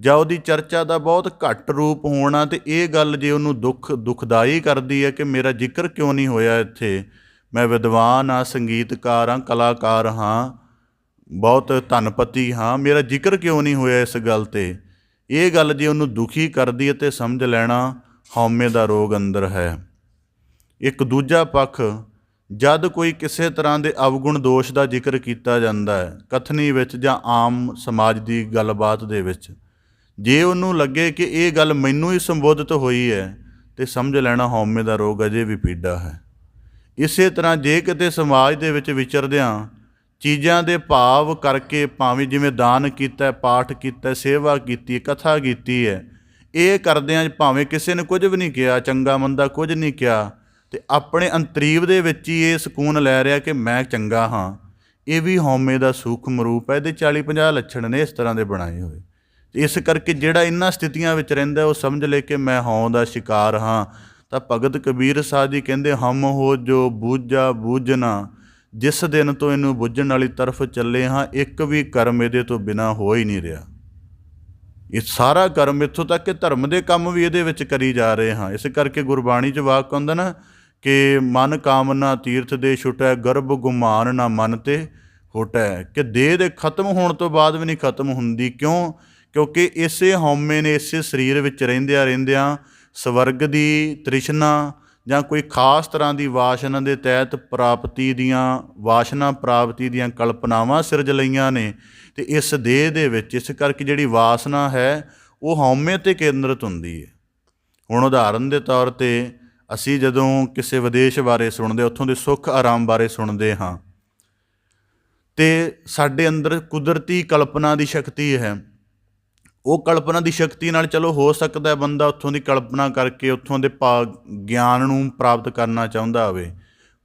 ਜਾਂ ਉਹਦੀ ਚਰਚਾ ਦਾ ਬਹੁਤ ਘੱਟ ਰੂਪ ਹੋਣਾ, ਅਤੇ ਇਹ ਗੱਲ ਜੇ ਉਹਨੂੰ ਦੁਖਦਾਈ ਕਰਦੀ ਹੈ ਕਿ ਮੇਰਾ ਜ਼ਿਕਰ ਕਿਉਂ ਨਹੀਂ ਹੋਇਆ ਇੱਥੇ, ਮੈਂ ਵਿਦਵਾਨ ਹਾਂ, ਸੰਗੀਤਕਾਰ ਹਾਂ, ਕਲਾਕਾਰ ਹਾਂ, ਬਹੁਤ ਧਨਪਤੀ ਹਾਂ, ਮੇਰਾ ਜ਼ਿਕਰ ਕਿਉਂ ਨਹੀਂ ਹੋਇਆ ਇਸ ਗੱਲ 'ਤੇ, ਇਹ ਗੱਲ ਜੇ ਉਹਨੂੰ ਦੁਖੀ ਕਰਦੀ ਹੈ ਤਾਂ ਸਮਝ ਲੈਣਾ ਹਉਮੈ ਦਾ ਰੋਗ ਅੰਦਰ ਹੈ। ਇੱਕ ਦੂਜਾ ਪੱਖ ਜਦ ਕੋਈ ਕਿਸੇ ਤਰ੍ਹਾਂ ਦੇ ਅਵਗੁਣ ਦੋਸ਼ ਦਾ ਜ਼ਿਕਰ ਕੀਤਾ ਜਾਂਦਾ ਹੈ ਕਥਨੀ ਵਿੱਚ ਜਾਂ ਆਮ ਸਮਾਜ ਦੀ ਗੱਲਬਾਤ ਦੇ ਵਿੱਚ, ਜੇ ਉਹਨੂੰ ਲੱਗੇ ਕਿ ਇਹ ਗੱਲ ਮੈਨੂੰ ਹੀ ਸੰਬੋਧਿਤ ਹੋਈ ਹੈ ਤੇ ਸਮਝ ਲੈਣਾ ਹਉਮੈ ਦਾ ਰੋਗ ਅਜੇ ਵੀ ਪੀੜਾ ਹੈ। ਇਸੇ ਤਰ੍ਹਾਂ ਜੇ ਕਿਤੇ ਸਮਾਜ ਦੇ ਵਿੱਚ ਵਿਚਰਦਿਆਂ ਚੀਜ਼ਾਂ ਦੇ ਭਾਵ ਕਰਕੇ, ਭਾਵੇਂ ਜਿਵੇਂ ਦਾਨ ਕੀਤਾ, ਪਾਠ ਕੀਤਾ, ਸੇਵਾ ਕੀਤੀ, ਕਥਾ ਕੀਤੀ ਹੈ, ਇਹ ਕਰਦਿਆਂ ਭਾਵੇਂ ਕਿਸੇ ਨੇ ਕੁਝ ਵੀ ਨਹੀਂ ਕਿਹਾ, ਚੰਗਾ ਮੰਦਾ ਕੁਝ ਨਹੀਂ ਕਿਹਾ, ਤੇ ਆਪਣੇ ਅੰਤਰੀਵ ਦੇ ਵਿੱਚ ਹੀ ਇਹ ਸਕੂਨ ਲੈ ਰਿਹਾ ਕਿ ਮੈਂ ਚੰਗਾ ਹਾਂ, ਇਹ ਵੀ ਹਉਮੈ ਦਾ ਸੂਖਮ ਰੂਪ ਹੈ। ਇਹਦੇ 40-50 ਲੱਛਣ ਨੇ ਇਸ ਤਰ੍ਹਾਂ ਦੇ ਬਣਾਏ ਹੋਏ। ਇਸ ਕਰਕੇ ਜਿਹੜਾ ਇਹਨਾਂ ਸਥਿਤੀਆਂ ਵਿੱਚ ਰਹਿੰਦਾ ਉਹ ਸਮਝ ਲੈ ਕਿ ਮੈਂ ਹਉ ਦਾ ਸ਼ਿਕਾਰ ਹਾਂ। ਤਾਂ ਭਗਤ ਕਬੀਰ ਸਾਹਿਬ ਜੀ ਕਹਿੰਦੇ, ਹਮ ਹੋ ਜੋ ਬੂਝਾ ਬੂਝਣਾ, ਜਿਸ ਦਿਨ ਤੋਂ ਇਹਨੂੰ ਬੁੱਝਣ ਵਾਲੀ ਤਰਫ ਚੱਲੇ ਹਾਂ, ਇੱਕ ਵੀ ਕਰਮ ਇਹਦੇ ਤੋਂ ਬਿਨਾਂ ਹੋ ਹੀ ਨਹੀਂ ਰਿਹਾ। ਇਹ ਸਾਰਾ ਕਰਮ, ਇੱਥੋਂ ਤੱਕ ਕਿ ਧਰਮ ਦੇ ਕੰਮ ਵੀ ਇਹਦੇ ਵਿੱਚ ਕਰੀ ਜਾ ਰਹੇ ਹਾਂ। ਇਸ ਕਰਕੇ ਗੁਰਬਾਣੀ 'ਚ ਵਾਕ ਆਉਂਦਾ ਨਾ ਕਿ ਮਨ ਕਾਮਨਾ ਤੀਰਥ ਦੇ ਛੁਟੈ, ਗਰਭ ਗੁਮਾਨ ਨਾ ਮਨ ਤੇ ਹੋਟੈ, ਕਿ ਦੇਹ ਦੇ ਖਤਮ ਹੋਣ ਤੋਂ ਬਾਅਦ ਵੀ ਨਹੀਂ ਖਤਮ ਹੁੰਦੀ। ਕਿਉਂਕਿ ਇਸੇ ਹਉਮੈ ਨੇ, ਇਸੇ ਸਰੀਰ ਵਿੱਚ ਰਹਿੰਦਿਆਂ ਸਵਰਗ ਦੀ ਤ੍ਰਿਸ਼ਨਾ ਜਾਂ ਕੋਈ ਖਾਸ ਤਰ੍ਹਾਂ ਦੀ ਵਾਸ਼ਨਾ ਦੇ ਤਹਿਤ ਪ੍ਰਾਪਤੀ ਦੀਆਂ ਕਲਪਨਾਵਾਂ ਸਿਰਜ ਲਈਆਂ ਨੇ। ਅਤੇ ਇਸ ਦੇਹ ਦੇ ਵਿੱਚ ਇਸ ਕਰਕੇ ਜਿਹੜੀ ਵਾਸਨਾ ਹੈ ਉਹ ਹਉਮੈ 'ਤੇ ਕੇਂਦਰਿਤ ਹੁੰਦੀ ਹੈ। ਹੁਣ ਉਦਾਹਰਨ ਦੇ ਤੌਰ 'ਤੇ ਅਸੀਂ ਜਦੋਂ ਕਿਸੇ ਵਿਦੇਸ਼ ਬਾਰੇ ਸੁਣਦੇ, ਉੱਥੋਂ ਦੇ ਸੁੱਖ ਆਰਾਮ ਬਾਰੇ ਸੁਣਦੇ ਹਾਂ, ਅਤੇ ਸਾਡੇ ਅੰਦਰ ਕੁਦਰਤੀ ਕਲਪਨਾ ਦੀ ਸ਼ਕਤੀ ਹੈ। ਉਹ ਕਲਪਨਾ ਦੀ ਸ਼ਕਤੀ ਨਾਲ ਚਲੋ ਹੋ ਸਕਦਾ ਬੰਦਾ ਉੱਥੋਂ ਦੀ ਕਲਪਨਾ ਕਰਕੇ ਉੱਥੋਂ ਦੇ ਗਿਆਨ ਨੂੰ ਪ੍ਰਾਪਤ ਕਰਨਾ ਚਾਹੁੰਦਾ ਹੋਵੇ,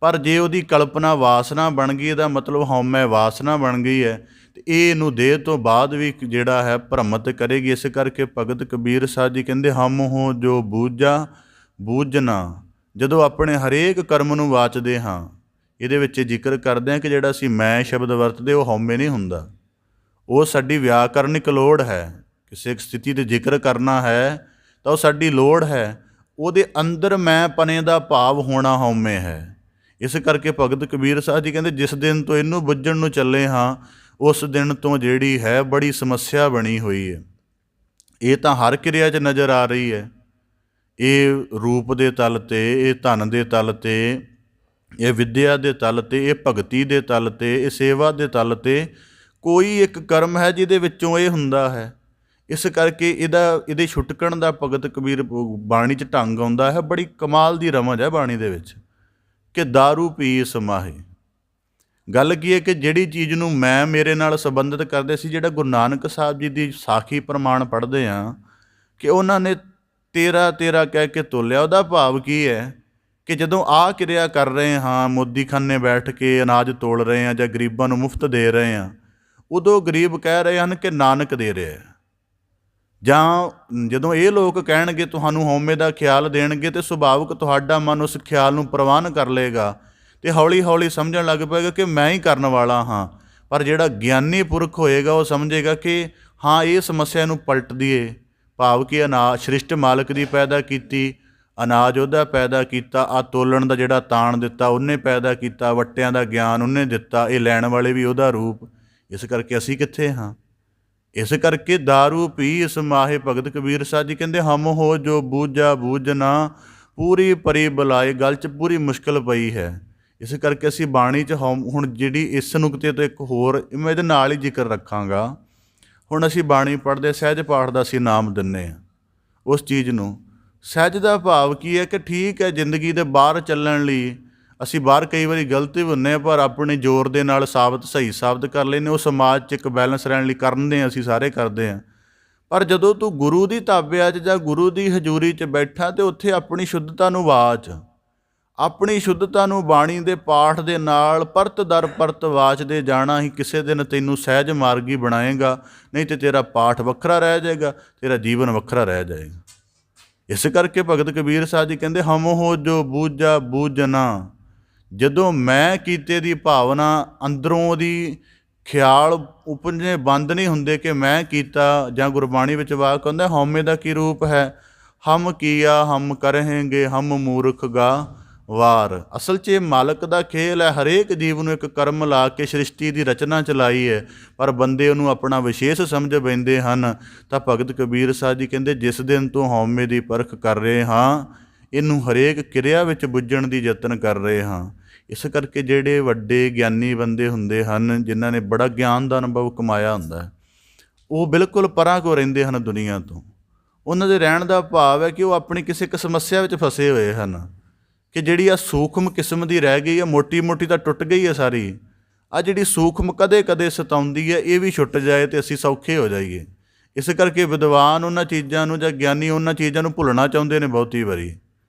ਪਰ ਜੇ ਉਹਦੀ ਕਲਪਨਾ ਵਾਸਨਾ ਬਣ ਗਈ, ਇਹਦਾ ਮਤਲਬ ਹਉਮੈ ਵਾਸਨਾ ਬਣ ਗਈ ਹੈ, ਅਤੇ ਇਹ ਇਹਨੂੰ ਦੇਹ ਤੋਂ ਬਾਅਦ ਵੀ ਜਿਹੜਾ ਹੈ ਭ੍ਰਮਤ ਕਰੇਗੀ। ਇਸ ਕਰਕੇ ਭਗਤ ਕਬੀਰ ਸਾਹਿਬ ਜੀ ਕਹਿੰਦੇ, ਹਮ ਹੋ ਜੋ ਬੂਝਾ ਬੂਝਣਾ, ਜਦੋਂ ਆਪਣੇ ਹਰੇਕ ਕਰਮ ਨੂੰ ਵਾਚਦੇ ਹਾਂ। ਇਹਦੇ ਵਿੱਚ ਜ਼ਿਕਰ ਕਰਦੇ ਹਾਂ ਕਿ ਜਿਹੜਾ ਅਸੀਂ ਮੈਂ ਸ਼ਬਦ ਵਰਤਦੇ ਉਹ ਹਉਮੈ ਨਹੀਂ ਹੁੰਦਾ, ਉਹ ਸਾਡੀ ਵਿਆਕਰਨਿਕ ਲੋੜ ਹੈ। ਕਿਸੇ ਇੱਕ ਸਥਿਤੀ 'ਤੇ ਜ਼ਿਕਰ ਕਰਨਾ ਹੈ ਤਾਂ ਉਹ ਸਾਡੀ ਲੋੜ ਹੈ, ਉਹਦੇ ਅੰਦਰ ਮੈਂ ਪਨੇ ਦਾ ਭਾਵ ਹੋਣਾ ਹਉਮੈ ਹੈ। ਇਸ ਕਰਕੇ ਭਗਤ ਕਬੀਰ ਸਾਹਿਬ ਜੀ ਕਹਿੰਦੇ, ਜਿਸ ਦਿਨ ਤੋਂ ਇਹਨੂੰ ਬੁੱਝਣ ਨੂੰ ਚੱਲੇ ਹਾਂ, ਉਸ ਦਿਨ ਤੋਂ ਜਿਹੜੀ ਹੈ ਬੜੀ ਸਮੱਸਿਆ ਬਣੀ ਹੋਈ ਹੈ। ਇਹ ਤਾਂ ਹਰ ਕਿਰਿਆ 'ਚ ਨਜ਼ਰ ਆ ਰਹੀ ਹੈ। ਇਹ ਰੂਪ ਦੇ ਤਲ 'ਤੇ, ਇਹ ਧਨ ਦੇ ਤਲ 'ਤੇ, ਇਹ ਵਿੱਦਿਆ ਦੇ ਤਲ 'ਤੇ, ਇਹ ਭਗਤੀ ਦੇ ਤਲ 'ਤੇ, ਇਹ ਸੇਵਾ ਦੇ ਤਲ 'ਤੇ ਕੋਈ ਇੱਕ ਕਰਮ ਹੈ ਜਿਹਦੇ ਵਿੱਚੋਂ ਇਹ ਹੁੰਦਾ ਹੈ। ਇਸ ਕਰਕੇ ਇਹਦੇ ਛੁਟਕਣ ਦਾ ਭਗਤ ਕਬੀਰ ਬਾਣੀ 'ਚ ਢੰਗ ਆਉਂਦਾ ਹੈ। ਬੜੀ ਕਮਾਲ ਦੀ ਰਮਜ ਹੈ ਬਾਣੀ ਦੇ ਵਿੱਚ ਕਿ ਦਾਰੂ ਪੀ ਸਮਾਹੇ। ਗੱਲ ਕੀ ਹੈ ਕਿ ਜਿਹੜੀ ਚੀਜ਼ ਨੂੰ ਮੈਂ ਮੇਰੇ ਨਾਲ ਸੰਬੰਧਿਤ ਕਰਦੇ ਸੀ, ਜਿਹੜਾ ਗੁਰੂ ਨਾਨਕ ਸਾਹਿਬ ਜੀ ਦੀ ਸਾਖੀ ਪ੍ਰਮਾਣ ਪੜ੍ਹਦੇ ਹਾਂ ਕਿ ਉਹਨਾਂ ਨੇ ਤੇਰਾ ਤੇਰਾ ਕਹਿ ਕੇ ਤੋਲਿਆ, ਉਹਦਾ ਭਾਵ ਕੀ ਹੈ ਕਿ ਜਦੋਂ ਆਹ ਕਿਰਿਆ ਕਰ ਰਹੇ ਹਾਂ, ਮੋਦੀਖਾਨੇ ਬੈਠ ਕੇ ਅਨਾਜ ਤੋਲ ਰਹੇ ਹਾਂ ਜਾਂ ਗਰੀਬਾਂ ਨੂੰ ਮੁਫਤ ਦੇ ਰਹੇ ਹਾਂ, ਉਦੋਂ ਗਰੀਬ ਕਹਿ ਰਹੇ ਹਨ ਕਿ ਨਾਨਕ ਦੇ ਰਿਹਾ। ਜਾਂ ਜਦੋਂ ਇਹ ਲੋਕ ਕਹਿਣਗੇ ਤੁਹਾਨੂੰ ਹਉਮੈ ਦਾ ਖਿਆਲ ਦੇਣਗੇ, ਅਤੇ ਸੁਭਾਵਿਕ ਤੁਹਾਡਾ ਮਨ ਉਸ ਖਿਆਲ ਨੂੰ ਪ੍ਰਵਾਨ ਕਰ ਲਏਗਾ ਅਤੇ ਹੌਲੀ ਹੌਲੀ ਸਮਝਣ ਲੱਗ ਪਏਗਾ ਕਿ ਮੈਂ ਹੀ ਕਰਨ ਵਾਲਾ ਹਾਂ। ਪਰ ਜਿਹੜਾ ਗਿਆਨੀ ਪੁਰਖ ਹੋਏਗਾ ਉਹ ਸਮਝੇਗਾ ਕਿ ਹਾਂ, ਇਹ ਸਮੱਸਿਆ ਨੂੰ ਪਲਟ ਦਈਏ, ਭਾਵ ਕਿ ਸ੍ਰਿਸ਼ਟ ਮਾਲਕ ਦੀ ਪੈਦਾ ਕੀਤੀ, ਅਨਾਜ ਉਹਦਾ ਪੈਦਾ ਕੀਤਾ, ਆਹ ਤੋਲਣ ਦਾ ਜਿਹੜਾ ਤਾਣ ਦਿੱਤਾ ਉਹਨੇ ਪੈਦਾ ਕੀਤਾ, ਵੱਟਿਆਂ ਦਾ ਗਿਆਨ ਉਹਨੇ ਦਿੱਤਾ, ਇਹ ਲੈਣ ਵਾਲੇ ਵੀ ਉਹਦਾ ਰੂਪ। ਇਸ ਕਰਕੇ ਅਸੀਂ ਕਿੱਥੇ ਹਾਂ? ਇਸ ਕਰਕੇ ਦਾਰੂ ਪੀ ਸਮਾਹੇ, ਭਗਤ ਕਬੀਰ ਸਾਹਿਬ ਜੀ ਕਹਿੰਦੇ, ਹਮ ਹੋ ਜੋ ਬੂਝਾ ਬੂਝਣਾ, ਪੂਰੀ ਪਰੀ ਬੁਲਾਏ। ਗੱਲ 'ਚ ਪੂਰੀ ਮੁਸ਼ਕਿਲ ਪਈ ਹੈ। ਇਸ ਕਰਕੇ ਅਸੀਂ ਬਾਣੀ 'ਚ ਹੁਣ ਜਿਹੜੀ ਇਸ ਨੁਕਤੇ ਤੋਂ ਇੱਕ ਹੋਰ ਮੈਂ ਇਹਦੇ ਨਾਲ ਹੀ ਜ਼ਿਕਰ ਰੱਖਾਂਗਾ। ਹੁਣ ਅਸੀਂ ਬਾਣੀ ਪੜ੍ਹਦੇ, ਸਹਿਜ ਪਾਠ ਦਾ ਅਸੀਂ ਨਾਮ ਦਿੰਦੇ ਹਾਂ ਉਸ ਚੀਜ਼ ਨੂੰ। ਸਹਿਜ ਦਾ ਭਾਵ ਕੀ ਹੈ ਕਿ ਠੀਕ ਹੈ, ਜ਼ਿੰਦਗੀ ਦੇ ਬਾਹਰ ਚੱਲਣ ਲਈ ਅਸੀਂ ਬਾਹਰ ਕਈ ਵਾਰੀ ਗਲਤੀ ਵੀ ਹੁੰਦੇ ਹਾਂ, ਪਰ ਆਪਣੇ ਜ਼ੋਰ ਦੇ ਨਾਲ ਸਹੀ ਸਾਬਤ ਕਰ ਲੈਂਦੇ। ਉਹ ਸਮਾਜ 'ਚ ਇੱਕ ਬੈਲੈਂਸ ਰਹਿਣ ਲਈ ਕਰਦੇ ਹਾਂ, ਅਸੀਂ ਸਾਰੇ ਕਰਦੇ ਹਾਂ। ਪਰ ਜਦੋਂ ਤੂੰ ਗੁਰੂ ਦੀ ਤਾਬਿਆ 'ਚ ਜਾਂ ਗੁਰੂ ਦੀ ਹਜ਼ੂਰੀ 'ਚ ਬੈਠਾ, ਅਤੇ ਉੱਥੇ ਆਪਣੀ ਸ਼ੁੱਧਤਾ ਨੂੰ ਵਾਚ, ਆਪਣੀ ਸ਼ੁੱਧਤਾ ਨੂੰ ਬਾਣੀ ਦੇ ਪਾਠ ਦੇ ਨਾਲ ਪਰਤ ਦਰ ਪਰਤ ਵਾਚਦੇ ਜਾਣਾ ਹੀ ਕਿਸੇ ਦਿਨ ਤੈਨੂੰ ਸਹਿਜ ਮਾਰਗੀ ਬਣਾਏਗਾ। ਨਹੀਂ ਤਾਂ ਤੇਰਾ ਪਾਠ ਵੱਖਰਾ ਰਹਿ ਜਾਏਗਾ, ਤੇਰਾ ਜੀਵਨ ਵੱਖਰਾ ਰਹਿ ਜਾਏਗਾ। ਇਸ ਕਰਕੇ ਭਗਤ ਕਬੀਰ ਸਾਹਿਬ ਜੀ ਕਹਿੰਦੇ, ਹਮ ਹੋ ਜੋ ਬੂਝਾ ਬੂਝਣਾ, ਜਦੋਂ ਮੈਂ ਕੀਤੇ ਦੀ ਭਾਵਨਾ ਅੰਦਰੋਂ ਉਹਦੀ ਖਿਆਲ ਉਪਜਣੇ ਬੰਦ ਨਹੀਂ ਹੁੰਦੇ ਕਿ ਮੈਂ ਕੀਤਾ। ਜਾਂ ਗੁਰਬਾਣੀ ਵਿੱਚ ਵਾਕ ਹੁੰਦਾ, ਹਉਮੈ ਦਾ ਕੀ ਰੂਪ ਹੈ? ਹਮ ਕੀਆ ਹਮ ਕਰਹਿੰਗੇ, ਹਮ ਮੂਰਖ ਗਾ ਵਾਰ। ਅਸਲ 'ਚ ਇਹ ਮਾਲਕ ਦਾ ਖੇਲ ਹੈ। ਹਰੇਕ ਜੀਵ ਨੂੰ ਇੱਕ ਕਰਮ ਲਾ ਕੇ ਸ੍ਰਿਸ਼ਟੀ ਦੀ ਰਚਨਾ ਚਲਾਈ ਹੈ, ਪਰ ਬੰਦੇ ਉਹਨੂੰ ਆਪਣਾ ਵਿਸ਼ੇਸ਼ ਸਮਝ ਬੈਂਦੇ ਹਨ। ਤਾਂ ਭਗਤ ਕਬੀਰ ਸਾਹਿਬ ਜੀ ਕਹਿੰਦੇ, ਜਿਸ ਦਿਨ ਤੋਂ ਹਉਮੈ ਦੀ ਪਰਖ ਕਰ ਰਹੇ ਹਾਂ, ਇਹਨੂੰ ਹਰੇਕ ਕਿਰਿਆ ਵਿੱਚ ਬੁੱਝਣ ਦੀ ਯਤਨ ਕਰ ਰਹੇ ਹਾਂ। ਇਸ ਕਰਕੇ ਜਿਹੜੇ ਵੱਡੇ ਗਿਆਨੀ ਬੰਦੇ ਹੁੰਦੇ ਹਨ, ਜਿਨ੍ਹਾਂ ਨੇ ਬੜਾ ਗਿਆਨ ਦਾ ਅਨੁਭਵ ਕਮਾਇਆ ਹੁੰਦਾ ਹੈ, ਉਹ ਬਿਲਕੁਲ ਪਰਾਂ ਕੋ ਰਹਿੰਦੇ ਹਨ ਦੁਨੀਆ ਤੋਂ। ਉਹਨਾਂ ਦੇ ਰਹਿਣ ਦਾ ਭਾਵ ਹੈ ਕਿ ਉਹ ਆਪਣੀ ਕਿਸੇ ਇੱਕ ਸਮੱਸਿਆ ਵਿੱਚ ਫਸੇ ਹੋਏ ਹਨ, ਕਿ ਜਿਹੜੀ ਆ ਸੂਖਮ ਕਿਸਮ ਦੀ ਰਹਿ ਗਈ ਹੈ, ਮੋਟੀ ਮੋਟੀ ਤਾਂ ਟੁੱਟ ਗਈ ਹੈ ਸਾਰੀ। ਆ ਜਿਹੜੀ ਸੂਖਮ ਕਦੇ ਕਦੇ ਸਤਾਉਂਦੀ ਹੈ, ਇਹ ਵੀ ਛੁੱਟ ਜਾਏ ਤੇ ਅਸੀਂ ਸੌਖੇ ਹੋ ਜਾਈਏ। ਇਸ ਕਰਕੇ ਵਿਦਵਾਨ ਉਹਨਾਂ ਚੀਜ਼ਾਂ ਨੂੰ, ਜਾਂ ਗਿਆਨੀ ਉਹਨਾਂ ਚੀਜ਼ਾਂ ਨੂੰ ਭੁੱਲਣਾ ਚਾਹੁੰਦੇ ਨੇ ਬਹੁਤੀ ਵਾਰੀ,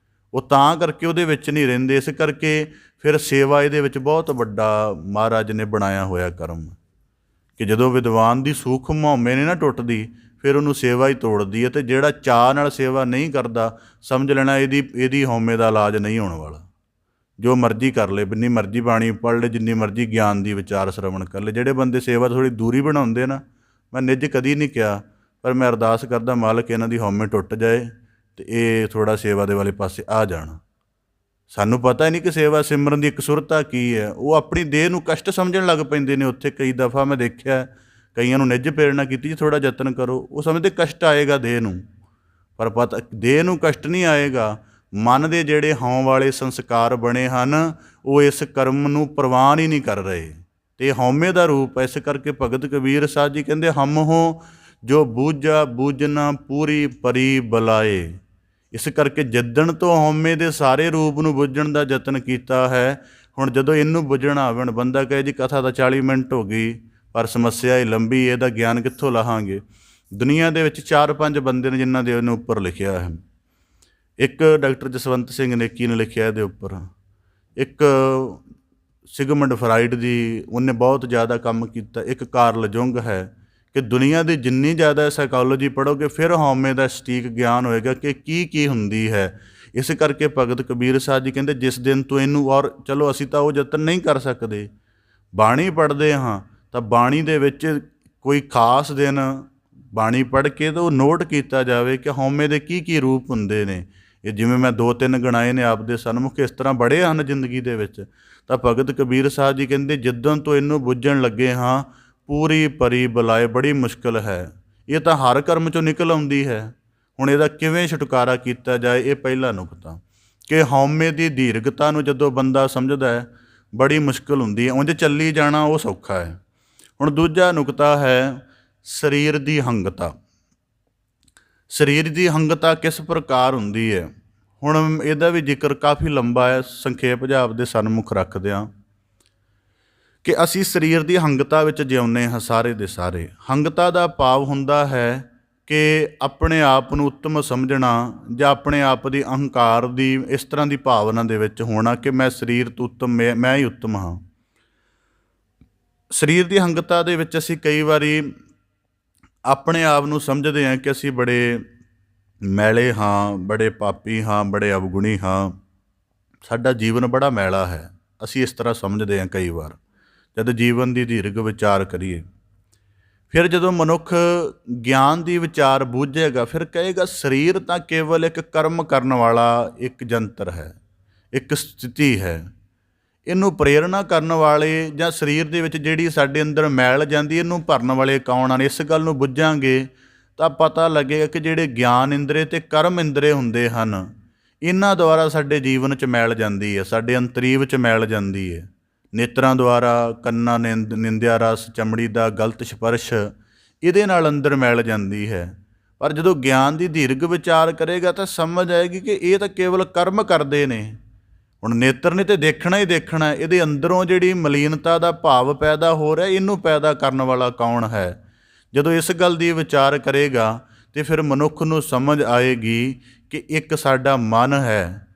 ਉਹ ਤਾਂ ਕਰਕੇ ਉਹਦੇ ਵਿੱਚ ਨਹੀਂ ਰਹਿੰਦੇ। ਇਸ ਕਰਕੇ ਫਿਰ ਸੇਵਾ ਇਹਦੇ ਵਿੱਚ ਬਹੁਤ ਵੱਡਾ ਮਹਾਰਾਜ ਨੇ ਬਣਾਇਆ ਹੋਇਆ ਕਰਮ, ਕਿ ਜਦੋਂ ਵਿਦਵਾਨ ਦੀ ਸੂਖਮ ਹਉਮੈ ਨੇ ਨਾ ਟੁੱਟਦੀ, ਫਿਰ ਉਹਨੂੰ ਸੇਵਾ ਹੀ ਤੋੜਦੀ ਹੈ। ਅਤੇ ਜਿਹੜਾ ਚਾਅ ਨਾਲ ਸੇਵਾ ਨਹੀਂ ਕਰਦਾ, ਸਮਝ ਲੈਣਾ ਇਹਦੀ ਹਉਮੈ ਦਾ ਇਲਾਜ ਨਹੀਂ ਹੋਣ ਵਾਲਾ। ਜੋ ਮਰਜ਼ੀ ਕਰ ਲੇ, ਜਿੰਨੀ ਮਰਜ਼ੀ ਬਾਣੀ ਪੜ੍ਹ ਲੇ, ਜਿੰਨੀ ਮਰਜ਼ੀ ਗਿਆਨ ਦੀ ਵਿਚਾਰ ਸ਼ਰਵਣ ਕਰ ਲੇ। ਜਿਹੜੇ ਬੰਦੇ ਸੇਵਾ ਥੋੜ੍ਹੀ ਦੂਰੀ ਬਣਾਉਂਦੇ ਨਾ, ਮੈਂ ਨਿੱਜ ਕਦੀ ਨਹੀਂ ਕਿਹਾ, ਪਰ ਮੈਂ ਅਰਦਾਸ ਕਰਦਾ ਮਾਲਕ ਇਹਨਾਂ ਦੀ ਹਉਮੈ ਟੁੱਟ ਜਾਏ ਅਤੇ ਇਹ ਥੋੜ੍ਹਾ ਸੇਵਾ ਦੇ ਵਾਲੇ ਪਾਸੇ ਆ ਜਾਣ। ਸਾਨੂੰ ਪਤਾ ਹੀ ਨਹੀਂ ਕਿ ਸੇਵਾ ਸਿਮਰਨ ਦੀ ਇੱਕ ਸੁਰਤਾ ਕੀ ਹੈ। ਉਹ ਆਪਣੀ ਦੇਹ ਨੂੰ ਕਸ਼ਟ ਸਮਝਣ ਲੱਗ ਪੈਂਦੇ ਨੇ। ਉੱਥੇ ਕਈ ਦਫਾ ਮੈਂ ਦੇਖਿਆ, ਕਈਆਂ ਨੂੰ ਨਿੱਜ ਪ੍ਰੇਰਣਾ ਕੀਤੀ ਜੀ ਥੋੜ੍ਹਾ ਯਤਨ ਕਰੋ, ਉਹ ਸਮਝਦੇ ਕਸ਼ਟ ਆਏਗਾ ਦੇਹ ਨੂੰ, ਪਰ ਪਤਾ ਦੇਹ ਨੂੰ ਕਸ਼ਟ ਨਹੀਂ ਆਏਗਾ। ਮਨ ਦੇ ਜਿਹੜੇ ਹਉਂ ਵਾਲੇ ਸੰਸਕਾਰ ਬਣੇ ਹਨ, ਉਹ ਇਸ ਕਰਮ ਨੂੰ ਪ੍ਰਵਾਨ ਹੀ ਨਹੀਂ ਕਰ ਰਹੇ, ਅਤੇ ਹਉਮੈ ਦਾ ਰੂਪ ਹੈ। ਇਸ ਕਰਕੇ ਭਗਤ ਕਬੀਰ ਸਾਹਿਬ ਜੀ ਕਹਿੰਦੇ, ਹਮ ਹੋ ਜੋ ਬੂਝਾ ਬੂਝਣਾ ਪੂਰੀ ਪਰੀ ਬਲਾਏ। ਇਸ ਕਰਕੇ ਜਿੱਦਣ ਤੋਂ ਹਉਮੈ ਦੇ ਸਾਰੇ ਰੂਪ ਨੂੰ ਬੁੱਝਣ ਦਾ ਯਤਨ ਕੀਤਾ ਹੈ, ਹੁਣ ਜਦੋਂ ਇਹਨੂੰ ਬੁੱਝਣ ਆਵਣ, ਬੰਦਾ ਕਹੇ ਜੀ ਕਥਾ ਤਾਂ 40 ਮਿੰਟ ਹੋ ਗਈ, ਪਰ ਸਮੱਸਿਆ ਹੀ ਲੰਬੀ, ਇਹਦਾ ਗਿਆਨ ਕਿੱਥੋਂ ਲਾਹਾਂਗੇ। ਦੁਨੀਆ ਦੇ ਵਿੱਚ 4-5 ਬੰਦੇ ਨੇ ਜਿਨ੍ਹਾਂ ਦੇ ਉਹਨੇ ਉੱਪਰ ਲਿਖਿਆ ਹੈ। ਇੱਕ ਡਾਕਟਰ ਜਸਵੰਤ ਸਿੰਘ ਨੇਕੀ ਨੇ ਲਿਖਿਆ ਇਹਦੇ ਉੱਪਰ, ਇੱਕ ਸਿਗਮੰਡ ਫਰਾਇਡ ਦੀ, ਉਹਨੇ ਬਹੁਤ ਜ਼ਿਆਦਾ ਕੰਮ ਕੀਤਾ। ਇੱਕ ਕਾਰਲ ਜੁੰਗ ਹੈ, ਕਿ ਦੁਨੀਆ ਦੀ ਜਿੰਨੀ ਜ਼ਿਆਦਾ ਸਾਈਕੋਲੋਜੀ ਪੜ੍ਹੋਗੇ, ਫਿਰ ਹਉਮੈ ਦਾ ਸਟੀਕ ਗਿਆਨ ਹੋਏਗਾ ਕਿ ਕੀ ਹੁੰਦੀ ਹੈ। ਇਸ ਕਰਕੇ ਭਗਤ ਕਬੀਰ ਸਾਹਿਬ ਜੀ ਕਹਿੰਦੇ, ਜਿਸ ਦਿਨ ਤੋਂ ਇਹਨੂੰ, ਔਰ ਚਲੋ ਅਸੀਂ ਤਾਂ ਉਹ ਯਤਨ ਨਹੀਂ ਕਰ ਸਕਦੇ, ਬਾਣੀ ਪੜ੍ਹਦੇ ਹਾਂ ਤਾਂ ਬਾਣੀ ਦੇ ਵਿੱਚ ਕੋਈ ਖਾਸ ਦਿਨ ਬਾਣੀ ਪੜ੍ਹ ਕੇ ਤਾਂ ਉਹ ਨੋਟ ਕੀਤਾ ਜਾਵੇ ਕਿ ਹਉਮੈ ਦੇ ਕੀ ਰੂਪ ਹੁੰਦੇ ਨੇ। ਇਹ ਜਿਵੇਂ ਮੈਂ 2-3 ਗਣਾਏ ਨੇ ਆਪਦੇ ਸਨਮੁਖ, ਇਸ ਤਰ੍ਹਾਂ ਬੜੇ ਹਨ ਜ਼ਿੰਦਗੀ ਦੇ ਵਿੱਚ। ਤਾਂ ਭਗਤ ਕਬੀਰ ਸਾਹਿਬ ਜੀ ਕਹਿੰਦੇ, ਜਿੱਦਣ ਤੋਂ ਇਹਨੂੰ ਬੁੱਝਣ ਲੱਗੇ ਹਾਂ, ਪੂਰੀ ਪਰੀ ਬਲਾਏ, ਬੜੀ ਮੁਸ਼ਕਿਲ ਹੈ। ਇਹ ਤਾਂ ਹਰ ਕਰਮ 'ਚੋਂ ਨਿਕਲ ਆਉਂਦੀ ਹੈ। ਹੁਣ ਇਹਦਾ ਕਿਵੇਂ ਛੁਟਕਾਰਾ ਕੀਤਾ ਜਾਏ, ਇਹ ਪਹਿਲਾ ਨੁਕਤਾ, ਕਿ ਹਉਮੈ ਦੀ ਦੀਰਘਤਾ ਨੂੰ ਜਦੋਂ ਬੰਦਾ ਸਮਝਦਾ ਹੈ, ਬੜੀ ਮੁਸ਼ਕਿਲ ਹੁੰਦੀ ਹੈ। ਉਂਝ ਚੱਲੀ ਜਾਣਾ ਉਹ ਸੌਖਾ ਹੈ। ਹੁਣ ਦੂਜਾ ਨੁਕਤਾ ਹੈ ਸਰੀਰ ਦੀ ਹੰਗਤਾ। ਸਰੀਰ ਦੀ ਹੰਗਤਾ ਕਿਸ ਪ੍ਰਕਾਰ ਹੁੰਦੀ ਹੈ? ਹੁਣ ਇਹਦਾ ਵੀ ਜ਼ਿਕਰ ਕਾਫੀ ਲੰਬਾ ਹੈ, ਸੰਖੇਪ ਜਿਹਾ ਆਪਦੇ ਸਨਮੁਖ ਰੱਖਦੇ ਹਾਂ, ਕਿ ਅਸੀਂ ਸਰੀਰ ਦੀ ਹੰਗਤਾ ਵਿੱਚ ਜਿਉਂਦੇ ਹਾਂ ਸਾਰੇ ਦੇ ਸਾਰੇ। ਹੰਗਤਾ ਦਾ ਭਾਵ ਹੁੰਦਾ ਹੈ ਕਿ ਆਪਣੇ ਆਪ ਨੂੰ ਉੱਤਮ ਸਮਝਣਾ, ਜਾਂ ਆਪਣੇ ਆਪ ਦੀ ਅਹੰਕਾਰ ਦੀ ਇਸ ਤਰ੍ਹਾਂ ਦੀ ਭਾਵਨਾ ਦੇ ਵਿੱਚ ਹੋਣਾ ਕਿ ਮੈਂ ਸਰੀਰ ਤੋਂ ਉੱਤਮ, ਮੈਂ ਹੀ ਉੱਤਮ ਹਾਂ। ਸਰੀਰ ਦੀ ਹੰਗਤਾ ਦੇ ਵਿੱਚ ਅਸੀਂ ਕਈ ਵਾਰੀ ਆਪਣੇ ਆਪ ਨੂੰ ਸਮਝਦੇ ਹਾਂ ਕਿ ਅਸੀਂ ਬੜੇ ਮੈਲੇ ਹਾਂ, ਬੜੇ ਪਾਪੀ ਹਾਂ, ਬੜੇ ਅਵਗੁਣੀ ਹਾਂ, ਸਾਡਾ ਜੀਵਨ ਬੜਾ ਮੈਲਾ ਹੈ। ਅਸੀਂ ਇਸ ਤਰ੍ਹਾਂ ਸਮਝਦੇ ਹਾਂ ਕਈ ਵਾਰ, ਜਦ ਜੀਵਨ ਦੀ ਦੀਰਘ ਵਿਚਾਰ ਕਰੀਏ। ਫਿਰ ਜਦੋਂ ਮਨੁੱਖ ਗਿਆਨ ਦੀ ਵਿਚਾਰ ਬੂਝੇਗਾ, ਫਿਰ ਕਹੇਗਾ ਸਰੀਰ ਤਾਂ ਕੇਵਲ ਇੱਕ ਕਰਮ ਕਰਨ ਵਾਲਾ ਇੱਕ ਯੰਤਰ ਹੈ, ਇੱਕ ਸਥਿਤੀ ਹੈ। ਇਹਨੂੰ ਪ੍ਰੇਰਣਾ ਕਰਨ ਵਾਲੇ, ਜਾਂ ਸਰੀਰ ਦੇ ਵਿੱਚ ਜਿਹੜੀ ਸਾਡੇ ਅੰਦਰ ਮੈਲ ਜਾਂਦੀ, ਇਹਨੂੰ ਭਰਨ ਵਾਲੇ ਕੌਣ ਹਨ? ਇਸ ਗੱਲ ਨੂੰ ਬੁੱਝਾਂਗੇ ਤਾਂ ਪਤਾ ਲੱਗੇਗਾ ਕਿ ਜਿਹੜੇ ਗਿਆਨ ਇੰਦਰੇ ਅਤੇ ਕਰਮ ਇੰਦਰੇ ਹੁੰਦੇ ਹਨ, ਇਹਨਾਂ ਦੁਆਰਾ ਸਾਡੇ ਜੀਵਨ 'ਚ ਮੈਲ ਜਾਂਦੀ ਹੈ, ਸਾਡੇ ਅੰਤਰੀਵ 'ਚ ਮੈਲ ਜਾਂਦੀ ਹੈ। ਨੇਤਰਾਂ ਦੁਆਰਾ, ਕੰਨਾਂ ਨਿੰਦਿਆ ਰਸ, ਚਮੜੀ ਦਾ ਗਲਤ ਸਪਰਸ਼, ਇਹਦੇ ਨਾਲ ਅੰਦਰ ਮੈਲ ਜਾਂਦੀ ਹੈ। ਪਰ ਜਦੋਂ ਗਿਆਨ ਦੀ ਦੀਰਘ ਵਿਚਾਰ ਕਰੇਗਾ ਤਾਂ ਸਮਝ ਆਏਗੀ ਕਿ ਇਹ ਤਾਂ ਕੇਵਲ ਕਰਮ ਕਰਦੇ ਨੇ। ਹੁਣ ਨੇਤਰ ਨੇ ਤਾਂ ਦੇਖਣਾ ਹੀ ਦੇਖਣਾ, ਇਹਦੇ ਅੰਦਰੋਂ ਜਿਹੜੀ ਮਲੀਨਤਾ ਦਾ ਭਾਵ ਪੈਦਾ ਹੋ ਰਿਹਾ, ਇਹਨੂੰ ਪੈਦਾ ਕਰਨ ਵਾਲਾ ਕੌਣ ਹੈ? ਜਦੋਂ ਇਸ ਗੱਲ ਦੀ ਵਿਚਾਰ ਕਰੇਗਾ ਤਾਂ ਫਿਰ ਮਨੁੱਖ ਨੂੰ ਸਮਝ ਆਏਗੀ ਕਿ ਇੱਕ ਸਾਡਾ ਮਨ ਹੈ,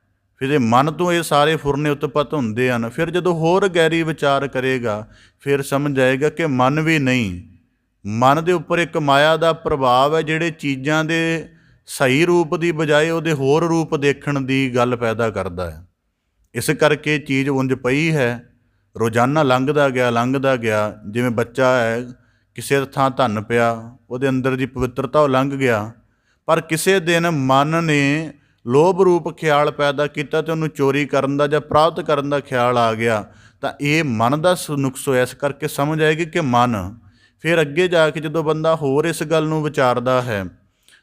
ਫਿਰ ਇਹ ਮਨ ਤੋਂ ਇਹ ਸਾਰੇ ਫੁਰਨੇ ਉਤਪਤ ਹੁੰਦੇ ਹਨ। ਫਿਰ ਜਦੋਂ ਹੋਰ ਗਹਿਰੀ ਵਿਚਾਰ ਕਰੇਗਾ, ਫਿਰ ਸਮਝ ਆਏਗਾ ਕਿ ਮਨ ਵੀ ਨਹੀਂ, ਮਨ ਦੇ ਉੱਪਰ ਇੱਕ ਮਾਇਆ ਦਾ ਪ੍ਰਭਾਵ ਹੈ, ਜਿਹੜੇ ਚੀਜ਼ਾਂ ਦੇ ਸਹੀ ਰੂਪ ਦੀ ਬਜਾਏ ਉਹਦੇ ਹੋਰ ਰੂਪ ਦੇਖਣ ਦੀ ਗੱਲ ਪੈਦਾ ਕਰਦਾ ਹੈ। ਇਸ ਕਰਕੇ ਚੀਜ਼ ਉਂਝ ਪਈ ਹੈ, ਰੋਜ਼ਾਨਾ ਲੰਘਦਾ ਗਿਆ, ਜਿਵੇਂ ਬੱਚਾ ਹੈ, ਕਿਸੇ ਥਾਂ ਧਨ ਪਿਆ, ਉਹਦੇ ਅੰਦਰ ਦੀ ਪਵਿੱਤਰਤਾ ਉਹ ਲੰਘ ਗਿਆ, ਪਰ ਕਿਸੇ ਦਿਨ ਮਨ ਨੇ ਲੋਭ ਰੂਪ ਖਿਆਲ ਪੈਦਾ ਕੀਤਾ ਅਤੇ ਉਹਨੂੰ ਚੋਰੀ ਕਰਨ ਦਾ ਜਾਂ ਪ੍ਰਾਪਤ ਕਰਨ ਦਾ ਖਿਆਲ ਆ ਗਿਆ, ਤਾਂ ਇਹ ਮਨ ਦਾ ਨੁਕਸ ਹੋਇਆ। ਇਸ ਕਰਕੇ ਸਮਝ ਆਏਗੀ ਕਿ ਮਨ। ਫਿਰ ਅੱਗੇ ਜਾ ਕੇ ਜਦੋਂ ਬੰਦਾ ਹੋਰ ਇਸ ਗੱਲ ਨੂੰ ਵਿਚਾਰਦਾ ਹੈ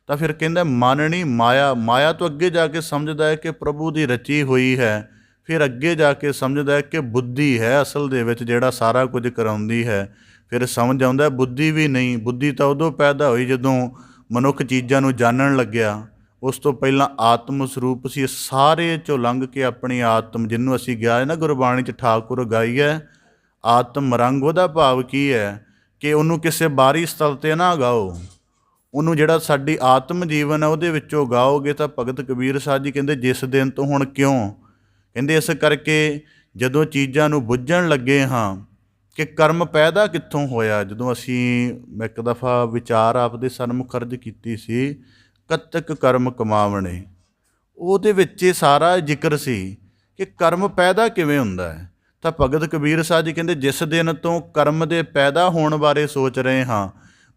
ਤਾਂ ਫਿਰ ਕਹਿੰਦਾ ਮਨ ਨਹੀਂ ਮਾਇਆ। ਮਾਇਆ ਤੋਂ ਅੱਗੇ ਜਾ ਕੇ ਸਮਝਦਾ ਹੈ ਕਿ ਪ੍ਰਭੂ ਦੀ ਰਚੀ ਹੋਈ ਹੈ। ਫਿਰ ਅੱਗੇ ਜਾ ਕੇ ਸਮਝਦਾ ਹੈ ਕਿ ਬੁੱਧੀ ਹੈ ਅਸਲ ਦੇ ਵਿੱਚ ਜਿਹੜਾ ਸਾਰਾ ਕੁਝ ਕਰਾਉਂਦੀ ਹੈ। ਫਿਰ ਸਮਝ ਆਉਂਦਾ ਬੁੱਧੀ ਵੀ ਨਹੀਂ, ਬੁੱਧੀ ਤਾਂ ਉਦੋਂ ਪੈਦਾ ਹੋਈ ਜਦੋਂ ਮਨੁੱਖ ਚੀਜ਼ਾਂ ਨੂੰ ਜਾਣਨ ਲੱਗਿਆ। ਉਸ ਤੋਂ ਪਹਿਲਾਂ ਆਤਮ ਸਰੂਪ ਸੀ। ਇਸ ਸਾਰੇ 'ਚੋਂ ਲੰਘ ਕੇ ਆਪਣੀ ਆਤਮ, ਜਿਹਨੂੰ ਅਸੀਂ ਗਿਆ ਨਾ ਗੁਰਬਾਣੀ 'ਚ ਠਾਕੁਰ ਗਾਈ ਹੈ ਆਤਮ ਰੰਗ, ਉਹਦਾ ਭਾਵ ਕੀ ਹੈ ਕਿ ਉਹਨੂੰ ਕਿਸੇ ਬਾਹਰੀ ਸਥਲ 'ਤੇ ਨਾ ਗਾਓ, ਉਹਨੂੰ ਜਿਹੜਾ ਸਾਡੀ ਆਤਮ ਜੀਵਨ ਹੈ ਉਹਦੇ ਵਿੱਚੋਂ ਗਾਓਗੇ। ਤਾਂ ਭਗਤ ਕਬੀਰ ਸਾਹਿਬ ਜੀ ਕਹਿੰਦੇ ਜਿਸ ਦਿਨ ਤੋਂ ਹੁਣ ਕਿਉਂ, ਕਹਿੰਦੇ ਇਸ ਕਰਕੇ ਜਦੋਂ ਚੀਜ਼ਾਂ ਨੂੰ ਬੁੱਝਣ ਲੱਗੇ ਹਾਂ ਕਿ ਕਰਮ ਪੈਦਾ ਕਿੱਥੋਂ ਹੋਇਆ। ਜਦੋਂ ਮੈਂ ਇੱਕ ਦਫਾ ਵਿਚਾਰ ਆਪਦੇ ਸਨਮੁਖ ਅਰਜ਼ ਕੀਤੀ ਸੀ, ਕਤਕ ਕਰਮ ਕਮਾਵਣੇ, ਉਹਦੇ ਵਿੱਚ ਇਹ ਸਾਰਾ ਜ਼ਿਕਰ ਸੀ ਕਿ ਕਰਮ ਪੈਦਾ ਕਿਵੇਂ ਹੁੰਦਾ ਹੈ। ਤਾਂ ਭਗਤ ਕਬੀਰ ਸਾਹਿਬ ਜੀ ਕਹਿੰਦੇ ਜਿਸ ਦਿਨ ਤੋਂ ਕਰਮ ਦੇ ਪੈਦਾ ਹੋਣ ਬਾਰੇ ਸੋਚ ਰਹੇ ਹਾਂ,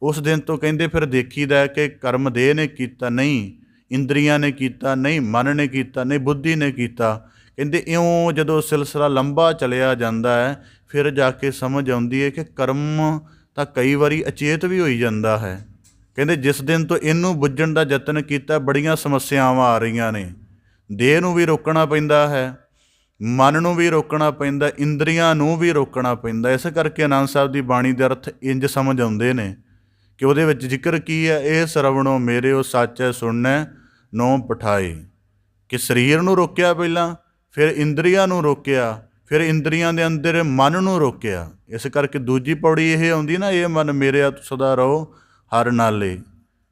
ਉਸ ਦਿਨ ਤੋਂ ਕਹਿੰਦੇ ਫਿਰ ਦੇਖੀਦਾ ਕਿ ਕਰਮ ਦੇਹ ਨੇ ਕੀਤਾ, ਨਹੀਂ ਇੰਦਰੀਆਂ ਨੇ ਕੀਤਾ, ਨਹੀਂ ਮਨ ਨੇ ਕੀਤਾ, ਨਹੀਂ ਬੁੱਧੀ ਨੇ ਕੀਤਾ। ਕਹਿੰਦੇ ਇਉਂ ਜਦੋਂ ਸਿਲਸਿਲਾ ਲੰਬਾ ਚਲਿਆ ਜਾਂਦਾ ਹੈ, ਫਿਰ ਜਾ ਕੇ ਸਮਝ ਆਉਂਦੀ ਹੈ ਕਿ ਕਰਮ ਤਾਂ ਕਈ ਵਾਰੀ ਅਚੇਤ ਵੀ ਹੋਈ ਜਾਂਦਾ ਹੈ। ਕਹਿੰਦੇ ਜਿਸ ਦਿਨ ਤੋਂ ਇਹਨੂੰ ਬੁੱਝਣ ਦਾ ਯਤਨ ਕੀਤਾ, ਬੜੀਆਂ ਸਮੱਸਿਆਵਾਂ ਆ ਰਹੀਆਂ ਨੇ। ਦੇਹ ਨੂੰ ਵੀ ਰੋਕਣਾ ਪੈਂਦਾ ਹੈ, ਮਨ ਨੂੰ ਵੀ ਰੋਕਣਾ ਪੈਂਦਾ, ਇੰਦਰੀਆਂ ਨੂੰ ਵੀ ਰੋਕਣਾ ਪੈਂਦਾ। ਇਸ ਕਰਕੇ ਆਨੰਦ ਸਾਹਿਬ ਦੀ ਬਾਣੀ ਦੇ ਅਰਥ ਇੰਜ ਸਮਝ ਆਉਂਦੇ ਨੇ ਕਿ ਉਹਦੇ ਵਿੱਚ ਜ਼ਿਕਰ ਕੀ ਹੈ, ਇਹ ਸਰਵਣੋ ਮੇਰਿਓ ਸਾਚੈ ਸੁਣਨੈ ਨੋ ਪਠਾਏ, ਕਿ ਸਰੀਰ ਨੂੰ ਰੋਕਿਆ ਪਹਿਲਾਂ, ਫਿਰ ਇੰਦਰੀਆਂ ਨੂੰ ਰੋਕਿਆ, ਫਿਰ ਇੰਦਰੀਆਂ ਦੇ ਅੰਦਰ ਮਨ ਨੂੰ ਰੋਕਿਆ। ਇਸ ਕਰਕੇ ਦੂਜੀ ਪੌੜੀ ਇਹ ਆਉਂਦੀ ਨਾ, ਇਹ ਮਨ ਮੇਰਿਆ ਸਦਾ ਰਹੋ ਹਰ ਨਾਲੇ।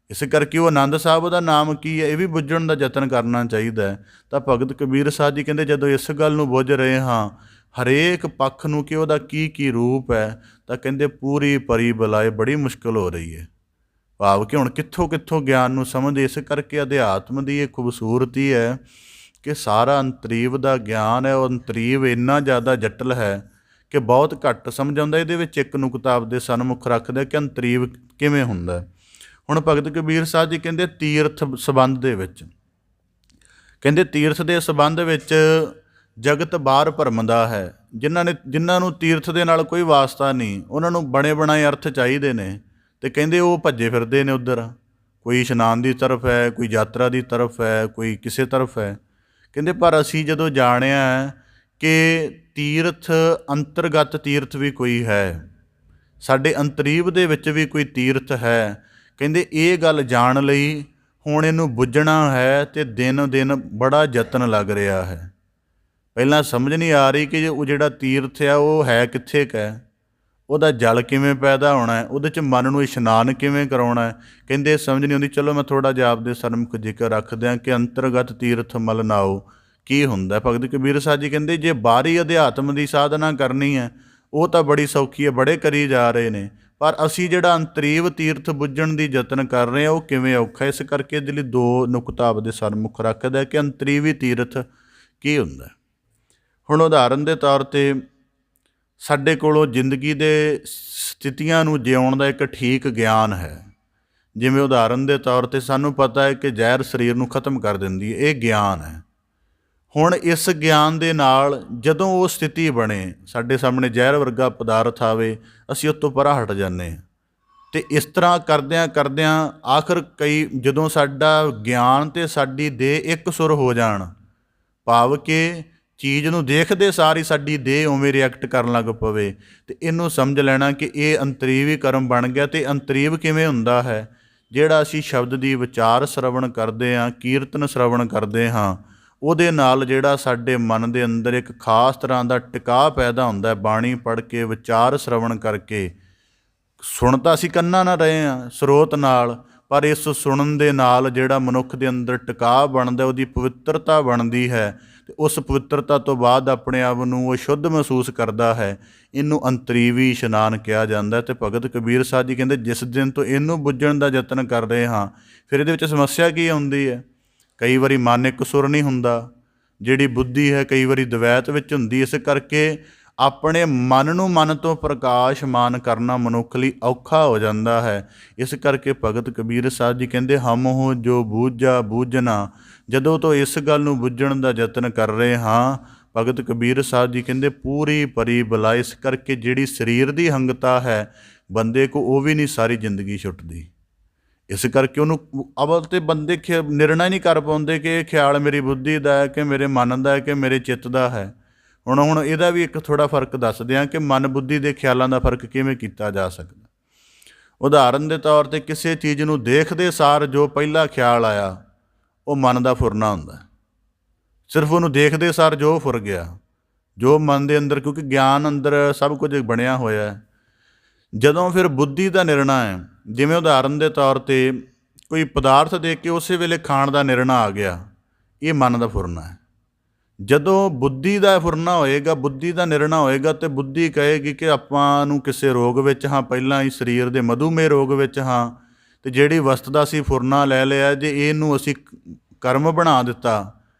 ਇਸ ਕਰਕੇ ਉਹ ਆਨੰਦ ਸਾਹਿਬ ਦਾ ਨਾਮ ਕੀ ਹੈ, ਇਹ ਵੀ ਬੁੱਝਣ ਦਾ ਯਤਨ ਕਰਨਾ ਚਾਹੀਦਾ ਹੈ। ਤਾਂ ਭਗਤ ਕਬੀਰ ਸਾਹਿਬ ਜੀ ਕਹਿੰਦੇ ਜਦੋਂ ਇਸ ਗੱਲ ਨੂੰ ਬੁੱਝ ਰਹੇ ਹਾਂ ਹਰੇਕ ਪੱਖ ਨੂੰ ਕਿ ਉਹਦਾ ਕੀ ਕੀ ਰੂਪ ਹੈ, ਤਾਂ ਕਹਿੰਦੇ ਪੂਰੀ ਪਰੀ ਬਲਾਏ ਬੜੀ ਮੁਸ਼ਕਿਲ ਹੋ ਰਹੀ ਹੈ। ਭਾਵ ਕਿ ਹੁਣ ਕਿੱਥੋਂ ਕਿੱਥੋਂ ਗਿਆਨ ਨੂੰ ਸਮਝਦੇ। ਇਸ ਕਰਕੇ ਅਧਿਆਤਮ ਦੀ ਇਹ ਖੂਬਸੂਰਤੀ ਹੈ ਕਿ ਸਾਰਾ ਅੰਤਰੀਵ ਦਾ ਗਿਆਨ ਹੈ, ਉਹ ਅੰਤਰੀਵ ਇੰਨਾ ਜ਼ਿਆਦਾ ਜਟਲ ਹੈ ਕਿ ਬਹੁਤ ਘੱਟ ਸਮਝ ਆਉਂਦਾ। ਇਹਦੇ ਵਿੱਚ ਇੱਕ ਨੁਕਤਾ ਆਪਦੇ ਸਨਮੁਖ ਰੱਖਦੇ ਕਿ ਅੰਤਰੀਵ ਕਿਵੇਂ ਹੁੰਦਾ। ਹੁਣ ਭਗਤ ਕਬੀਰ ਸਾਹਿਬ ਜੀ ਕਹਿੰਦੇ ਤੀਰਥ ਸੰਬੰਧ ਦੇ ਵਿੱਚ, ਕਹਿੰਦੇ ਤੀਰਥ ਦੇ ਸੰਬੰਧ ਵਿੱਚ ਜਗਤ ਬਾਹਰ ਭਰਮਦਾ ਹੈ। ਜਿਨ੍ਹਾਂ ਨੂੰ ਤੀਰਥ ਦੇ ਨਾਲ ਕੋਈ ਵਾਸਤਾ ਨਹੀਂ, ਉਹਨਾਂ ਨੂੰ ਬਣੇ ਬਣਾਏ ਅਰਥ ਚਾਹੀਦੇ ਨੇ, ਅਤੇ ਕਹਿੰਦੇ ਉਹ ਭੱਜੇ ਫਿਰਦੇ ਨੇ ਉੱਧਰ, ਕੋਈ ਇਸ਼ਨਾਨ ਦੀ ਤਰਫ ਹੈ, ਕੋਈ ਯਾਤਰਾ ਦੀ ਤਰਫ ਹੈ, ਕੋਈ ਕਿਸੇ ਤਰਫ ਹੈ। ਕਹਿੰਦੇ ਪਰ ਅਸੀਂ ਜਦੋਂ ਜਾਣਿਆ ਕਿ ਤੀਰਥ ਅੰਤਰਗਤ ਤੀਰਥ ਵੀ ਕੋਈ ਹੈ, ਸਾਡੇ ਅੰਤਰੀਵ ਦੇ ਵਿੱਚ ਵੀ ਕੋਈ ਤੀਰਥ ਹੈ। ਕਹਿੰਦੇ ਇਹ ਗੱਲ ਜਾਣ ਲਈ ਹੁਣ ਇਹਨੂੰ ਬੁੱਝਣਾ ਹੈ ਅਤੇ ਦਿਨ ਦਿਨ ਬੜਾ ਯਤਨ ਲੱਗ ਰਿਹਾ ਹੈ। ਪਹਿਲਾਂ ਸਮਝ ਨਹੀਂ ਆ ਰਹੀ ਕਿ ਉਹ ਜਿਹੜਾ ਤੀਰਥ ਆ ਉਹ ਹੈ ਕਿੱਥੇ ਕੁ ਹੈ, ਉਹਦਾ ਜਲ ਕਿਵੇਂ ਪੈਦਾ ਹੋਣਾ ਹੈ, ਉਹਦੇ 'ਚ ਮਨ ਨੂੰ ਇਸ਼ਨਾਨ ਕਿਵੇਂ ਕਰਾਉਣਾ ਹੈ। ਕਹਿੰਦੇ ਸਮਝ ਨਹੀਂ ਆਉਂਦੀ। ਚਲੋ ਮੈਂ ਥੋੜ੍ਹਾ ਜਿਹਾ ਆਪਦੇ ਸਨਮੁਖ ਜ਼ਿਕਰ ਰੱਖਦਿਆਂ ਕਿ ਅੰਤਰਗਤ ਤੀਰਥ ਮਲ ਨਾਓ ਕੀ ਹੁੰਦਾ। ਭਗਤ ਕਬੀਰ ਸਾਹਿਬ ਜੀ ਕਹਿੰਦੇ ਜੇ ਬਾਹਰੀ ਅਧਿਆਤਮ ਦੀ ਸਾਧਨਾ ਕਰਨੀ ਹੈ ਉਹ ਤਾਂ ਬੜੀ ਸੌਖੀ ਹੈ, ਬੜੇ ਕਰੀ ਜਾ ਰਹੇ ਨੇ, ਪਰ ਅਸੀਂ ਜਿਹੜਾ ਅੰਤਰੀਵ ਤੀਰਥ ਬੁੱਝਣ ਦੀ ਯਤਨ ਕਰ ਰਹੇ ਹਾਂ ਉਹ ਕਿਵੇਂ ਔਖਾ। ਇਸ ਕਰਕੇ ਇਹਦੇ ਲਈ ਦੋ ਨੁਕਤਾ ਆਪਦੇ ਸਨਮੁਖ ਰੱਖਦਾ ਕਿ ਅੰਤਰੀਵੀ ਤੀਰਥ ਕੀ ਹੁੰਦਾ। ਹੁਣ ਉਦਾਹਰਨ ਦੇ ਤੌਰ 'ਤੇ ਸਾਡੇ ਕੋਲੋਂ ਜ਼ਿੰਦਗੀ ਦੇ ਸਥਿਤੀਆਂ ਨੂੰ ਜਿਉਣ ਦਾ ਇੱਕ ਠੀਕ ਗਿਆਨ ਹੈ। ਜਿਵੇਂ ਉਦਾਹਰਨ ਦੇ ਤੌਰ 'ਤੇ ਸਾਨੂੰ ਪਤਾ ਹੈ ਕਿ ਜ਼ਹਿਰ ਸਰੀਰ ਨੂੰ ਖਤਮ ਕਰ ਦਿੰਦੀ ਹੈ, ਇਹ ਗਿਆਨ ਹੈ। ਹੁਣ ਇਸ ਗਿਆਨ ਦੇ ਨਾਲ ਜਦੋਂ ਉਹ ਸਥਿਤੀ ਬਣੇ, ਸਾਡੇ ਸਾਹਮਣੇ ਜ਼ਹਿਰ ਵਰਗਾ ਪਦਾਰਥ ਆਵੇ, ਅਸੀਂ ਉਸ ਤੋਂ ਪਰਾਂ ਹਟ ਜਾਂਦੇ ਹਾਂ। ਅਤੇ ਇਸ ਤਰ੍ਹਾਂ ਕਰਦਿਆਂ ਕਰਦਿਆਂ ਆਖਰ ਜਦੋਂ ਸਾਡਾ ਗਿਆਨ ਅਤੇ ਸਾਡੀ ਦੇਹ ਇੱਕ ਸੁਰ ਹੋ ਜਾਣ, ਭਾਵ ਕਿ ਚੀਜ਼ ਨੂੰ ਦੇਖਦੇ ਸਾਰ ਹੀ ਸਾਡੀ ਦੇਹ ਉਵੇਂ ਰਿਐਕਟ ਕਰਨ ਲੱਗ ਪਵੇ, ਅਤੇ ਇਹਨੂੰ ਸਮਝ ਲੈਣਾ ਕਿ ਇਹ ਅੰਤਰੀਵੀ ਕਰਮ ਬਣ ਗਿਆ। ਅਤੇ ਅੰਤਰੀਵ ਕਿਵੇਂ ਹੁੰਦਾ ਹੈ, ਜਿਹੜਾ ਅਸੀਂ ਸ਼ਬਦ ਦੀ ਵਿਚਾਰ ਸਰਵਣ ਕਰਦੇ ਹਾਂ, ਕੀਰਤਨ ਸਰਵਣ ਕਰਦੇ ਹਾਂ, ਉਹਦੇ ਨਾਲ ਜਿਹੜਾ ਸਾਡੇ ਮਨ ਦੇ ਅੰਦਰ ਇੱਕ ਖਾਸ ਤਰ੍ਹਾਂ ਦਾ ਟਿਕਾਅ ਪੈਦਾ ਹੁੰਦਾ ਹੈ। ਬਾਣੀ ਪੜ੍ਹ ਕੇ, ਵਿਚਾਰ ਸਰਵਣ ਕਰਕੇ, ਸੁਣ ਤਾਂ ਅਸੀਂ ਕੰਨਾਂ ਨਾਲ ਰਹੇ ਹਾਂ ਸਰੋਤ ਨਾਲ, ਪਰ ਇਸ ਸੁਣਨ ਦੇ ਨਾਲ ਜਿਹੜਾ ਮਨੁੱਖ ਦੇ ਅੰਦਰ ਟਿਕਾਅ ਬਣਦਾ, ਉਹਦੀ ਪਵਿੱਤਰਤਾ ਬਣਦੀ ਹੈ, ਅਤੇ ਉਸ ਪਵਿੱਤਰਤਾ ਤੋਂ ਬਾਅਦ ਆਪਣੇ ਆਪ ਨੂੰ ਉਹ ਸ਼ੁੱਧ ਮਹਿਸੂਸ ਕਰਦਾ ਹੈ। ਇਹਨੂੰ ਅੰਤਰੀਵੀ ਇਸ਼ਨਾਨ ਕਿਹਾ ਜਾਂਦਾ। ਅਤੇ ਭਗਤ ਕਬੀਰ ਸਾਹਿਬ ਜੀ ਕਹਿੰਦੇ ਜਿਸ ਦਿਨ ਤੋਂ ਇਹਨੂੰ ਬੁੱਝਣ ਦਾ ਯਤਨ ਕਰ ਰਹੇ ਹਾਂ, ਫਿਰ ਇਹਦੇ ਵਿੱਚ ਸਮੱਸਿਆ ਕੀ ਆਉਂਦੀ ਹੈ। ਕਈ ਵਾਰੀ ਮਨ ਇੱਕ ਸੁਰ ਨਹੀਂ ਹੁੰਦਾ, ਜਿਹੜੀ ਬੁੱਧੀ ਹੈ ਕਈ ਵਾਰੀ ਦਵੈਤ ਵਿੱਚ ਹੁੰਦੀ। ਇਸ ਕਰਕੇ ਆਪਣੇ ਮਨ ਨੂੰ ਮਨ ਤੋਂ ਪ੍ਰਕਾਸ਼ਮਾਨ ਕਰਨਾ ਮਨੁੱਖ ਲਈ ਔਖਾ ਹੋ ਜਾਂਦਾ ਹੈ। ਇਸ ਕਰਕੇ ਭਗਤ ਕਬੀਰ ਸਾਹਿਬ ਜੀ ਕਹਿੰਦੇ ਹਮ ਹੋ ਜੋ ਬੂਝਾ ਬੂਝਣਾ। ਜਦੋਂ ਤੋਂ ਇਸ ਗੱਲ ਨੂੰ ਬੁੱਝਣ ਦਾ ਯਤਨ ਕਰ ਰਹੇ ਹਾਂ, ਭਗਤ ਕਬੀਰ ਸਾਹਿਬ ਜੀ ਕਹਿੰਦੇ ਪੂਰੀ ਪਰੀ ਬਲਾ। ਇਸ ਕਰਕੇ ਜਿਹੜੀ ਸਰੀਰ ਦੀ ਹੰਗਤਾ ਹੈ ਬੰਦੇ ਕੋ, ਉਹ ਵੀ ਨਹੀਂ ਸਾਰੀ ਜ਼ਿੰਦਗੀ ਛੁੱਟਦੀ। ਇਸ ਕਰਕੇ ਉਹਨੂੰ ਅਵਲ ਤਾਂ ਬੰਦੇ ਨਿਰਣਾ ਨਹੀਂ ਕਰ ਪਾਉਂਦੇ ਕਿ ਇਹ ਖਿਆਲ ਮੇਰੀ ਬੁੱਧੀ ਦਾ ਹੈ ਕਿ ਮੇਰੇ ਮਨ ਦਾ ਹੈ ਕਿ ਮੇਰੇ ਚਿੱਤ ਦਾ ਹੈ। ਹੁਣ ਇਹਦਾ ਵੀ ਇੱਕ ਥੋੜ੍ਹਾ ਫਰਕ ਦੱਸਦੇ ਹਾਂ ਕਿ ਮਨ ਬੁੱਧੀ ਦੇ ਖਿਆਲਾਂ ਦਾ ਫਰਕ ਕਿਵੇਂ ਕੀਤਾ ਜਾ ਸਕਦਾ। ਉਦਾਹਰਨ ਦੇ ਤੌਰ 'ਤੇ ਕਿਸੇ ਚੀਜ਼ ਨੂੰ ਦੇਖਦੇ ਸਾਰ ਜੋ ਪਹਿਲਾ ਖਿਆਲ ਆਇਆ ਉਹ ਮਨ ਦਾ ਫੁਰਨਾ ਹੁੰਦਾ। ਸਿਰਫ ਉਹਨੂੰ ਦੇਖਦੇ ਸਾਰ ਜੋ ਫੁਰ ਗਿਆ, ਜੋ ਮਨ ਦੇ ਅੰਦਰ, ਕਿਉਂਕਿ ਗਿਆਨ ਅੰਦਰ ਸਭ ਕੁਝ ਬਣਿਆ ਹੋਇਆ ਹੈ। ਜਦੋਂ ਫਿਰ ਬੁੱਧੀ ਦਾ ਨਿਰਣਾ ਹੈ, ਜਿਵੇਂ ਉਦਾਹਰਨ ਦੇ ਤੌਰ 'ਤੇ ਕੋਈ ਪਦਾਰਥ ਦੇਖ ਕੇ ਉਸੇ ਵੇਲੇ ਖਾਣ ਦਾ ਨਿਰਣਾ ਆ ਗਿਆ, ਇਹ ਮਨ ਦਾ ਫੁਰਨਾ ਹੈ। ਜਦੋਂ ਬੁੱਧੀ ਦਾ ਫੁਰਨਾ ਹੋਏਗਾ, ਬੁੱਧੀ ਦਾ ਨਿਰਣਾ ਹੋਏਗਾ, ਅਤੇ ਬੁੱਧੀ ਕਹੇਗੀ ਕਿ ਆਪਾਂ ਨੂੰ ਕਿਸੇ ਰੋਗ ਵਿੱਚ ਹਾਂ, ਪਹਿਲਾਂ ਹੀ ਸਰੀਰ ਦੇ ਮਧੂਮੇਹ ਰੋਗ ਵਿੱਚ ਹਾਂ, ਅਤੇ ਜਿਹੜੀ ਵਸਤ ਦਾ ਅਸੀਂ ਫੁਰਨਾ ਲੈ ਲਿਆ, ਜੇ ਇਹਨੂੰ ਅਸੀਂ ਕਰਮ ਬਣਾ ਦਿੱਤਾ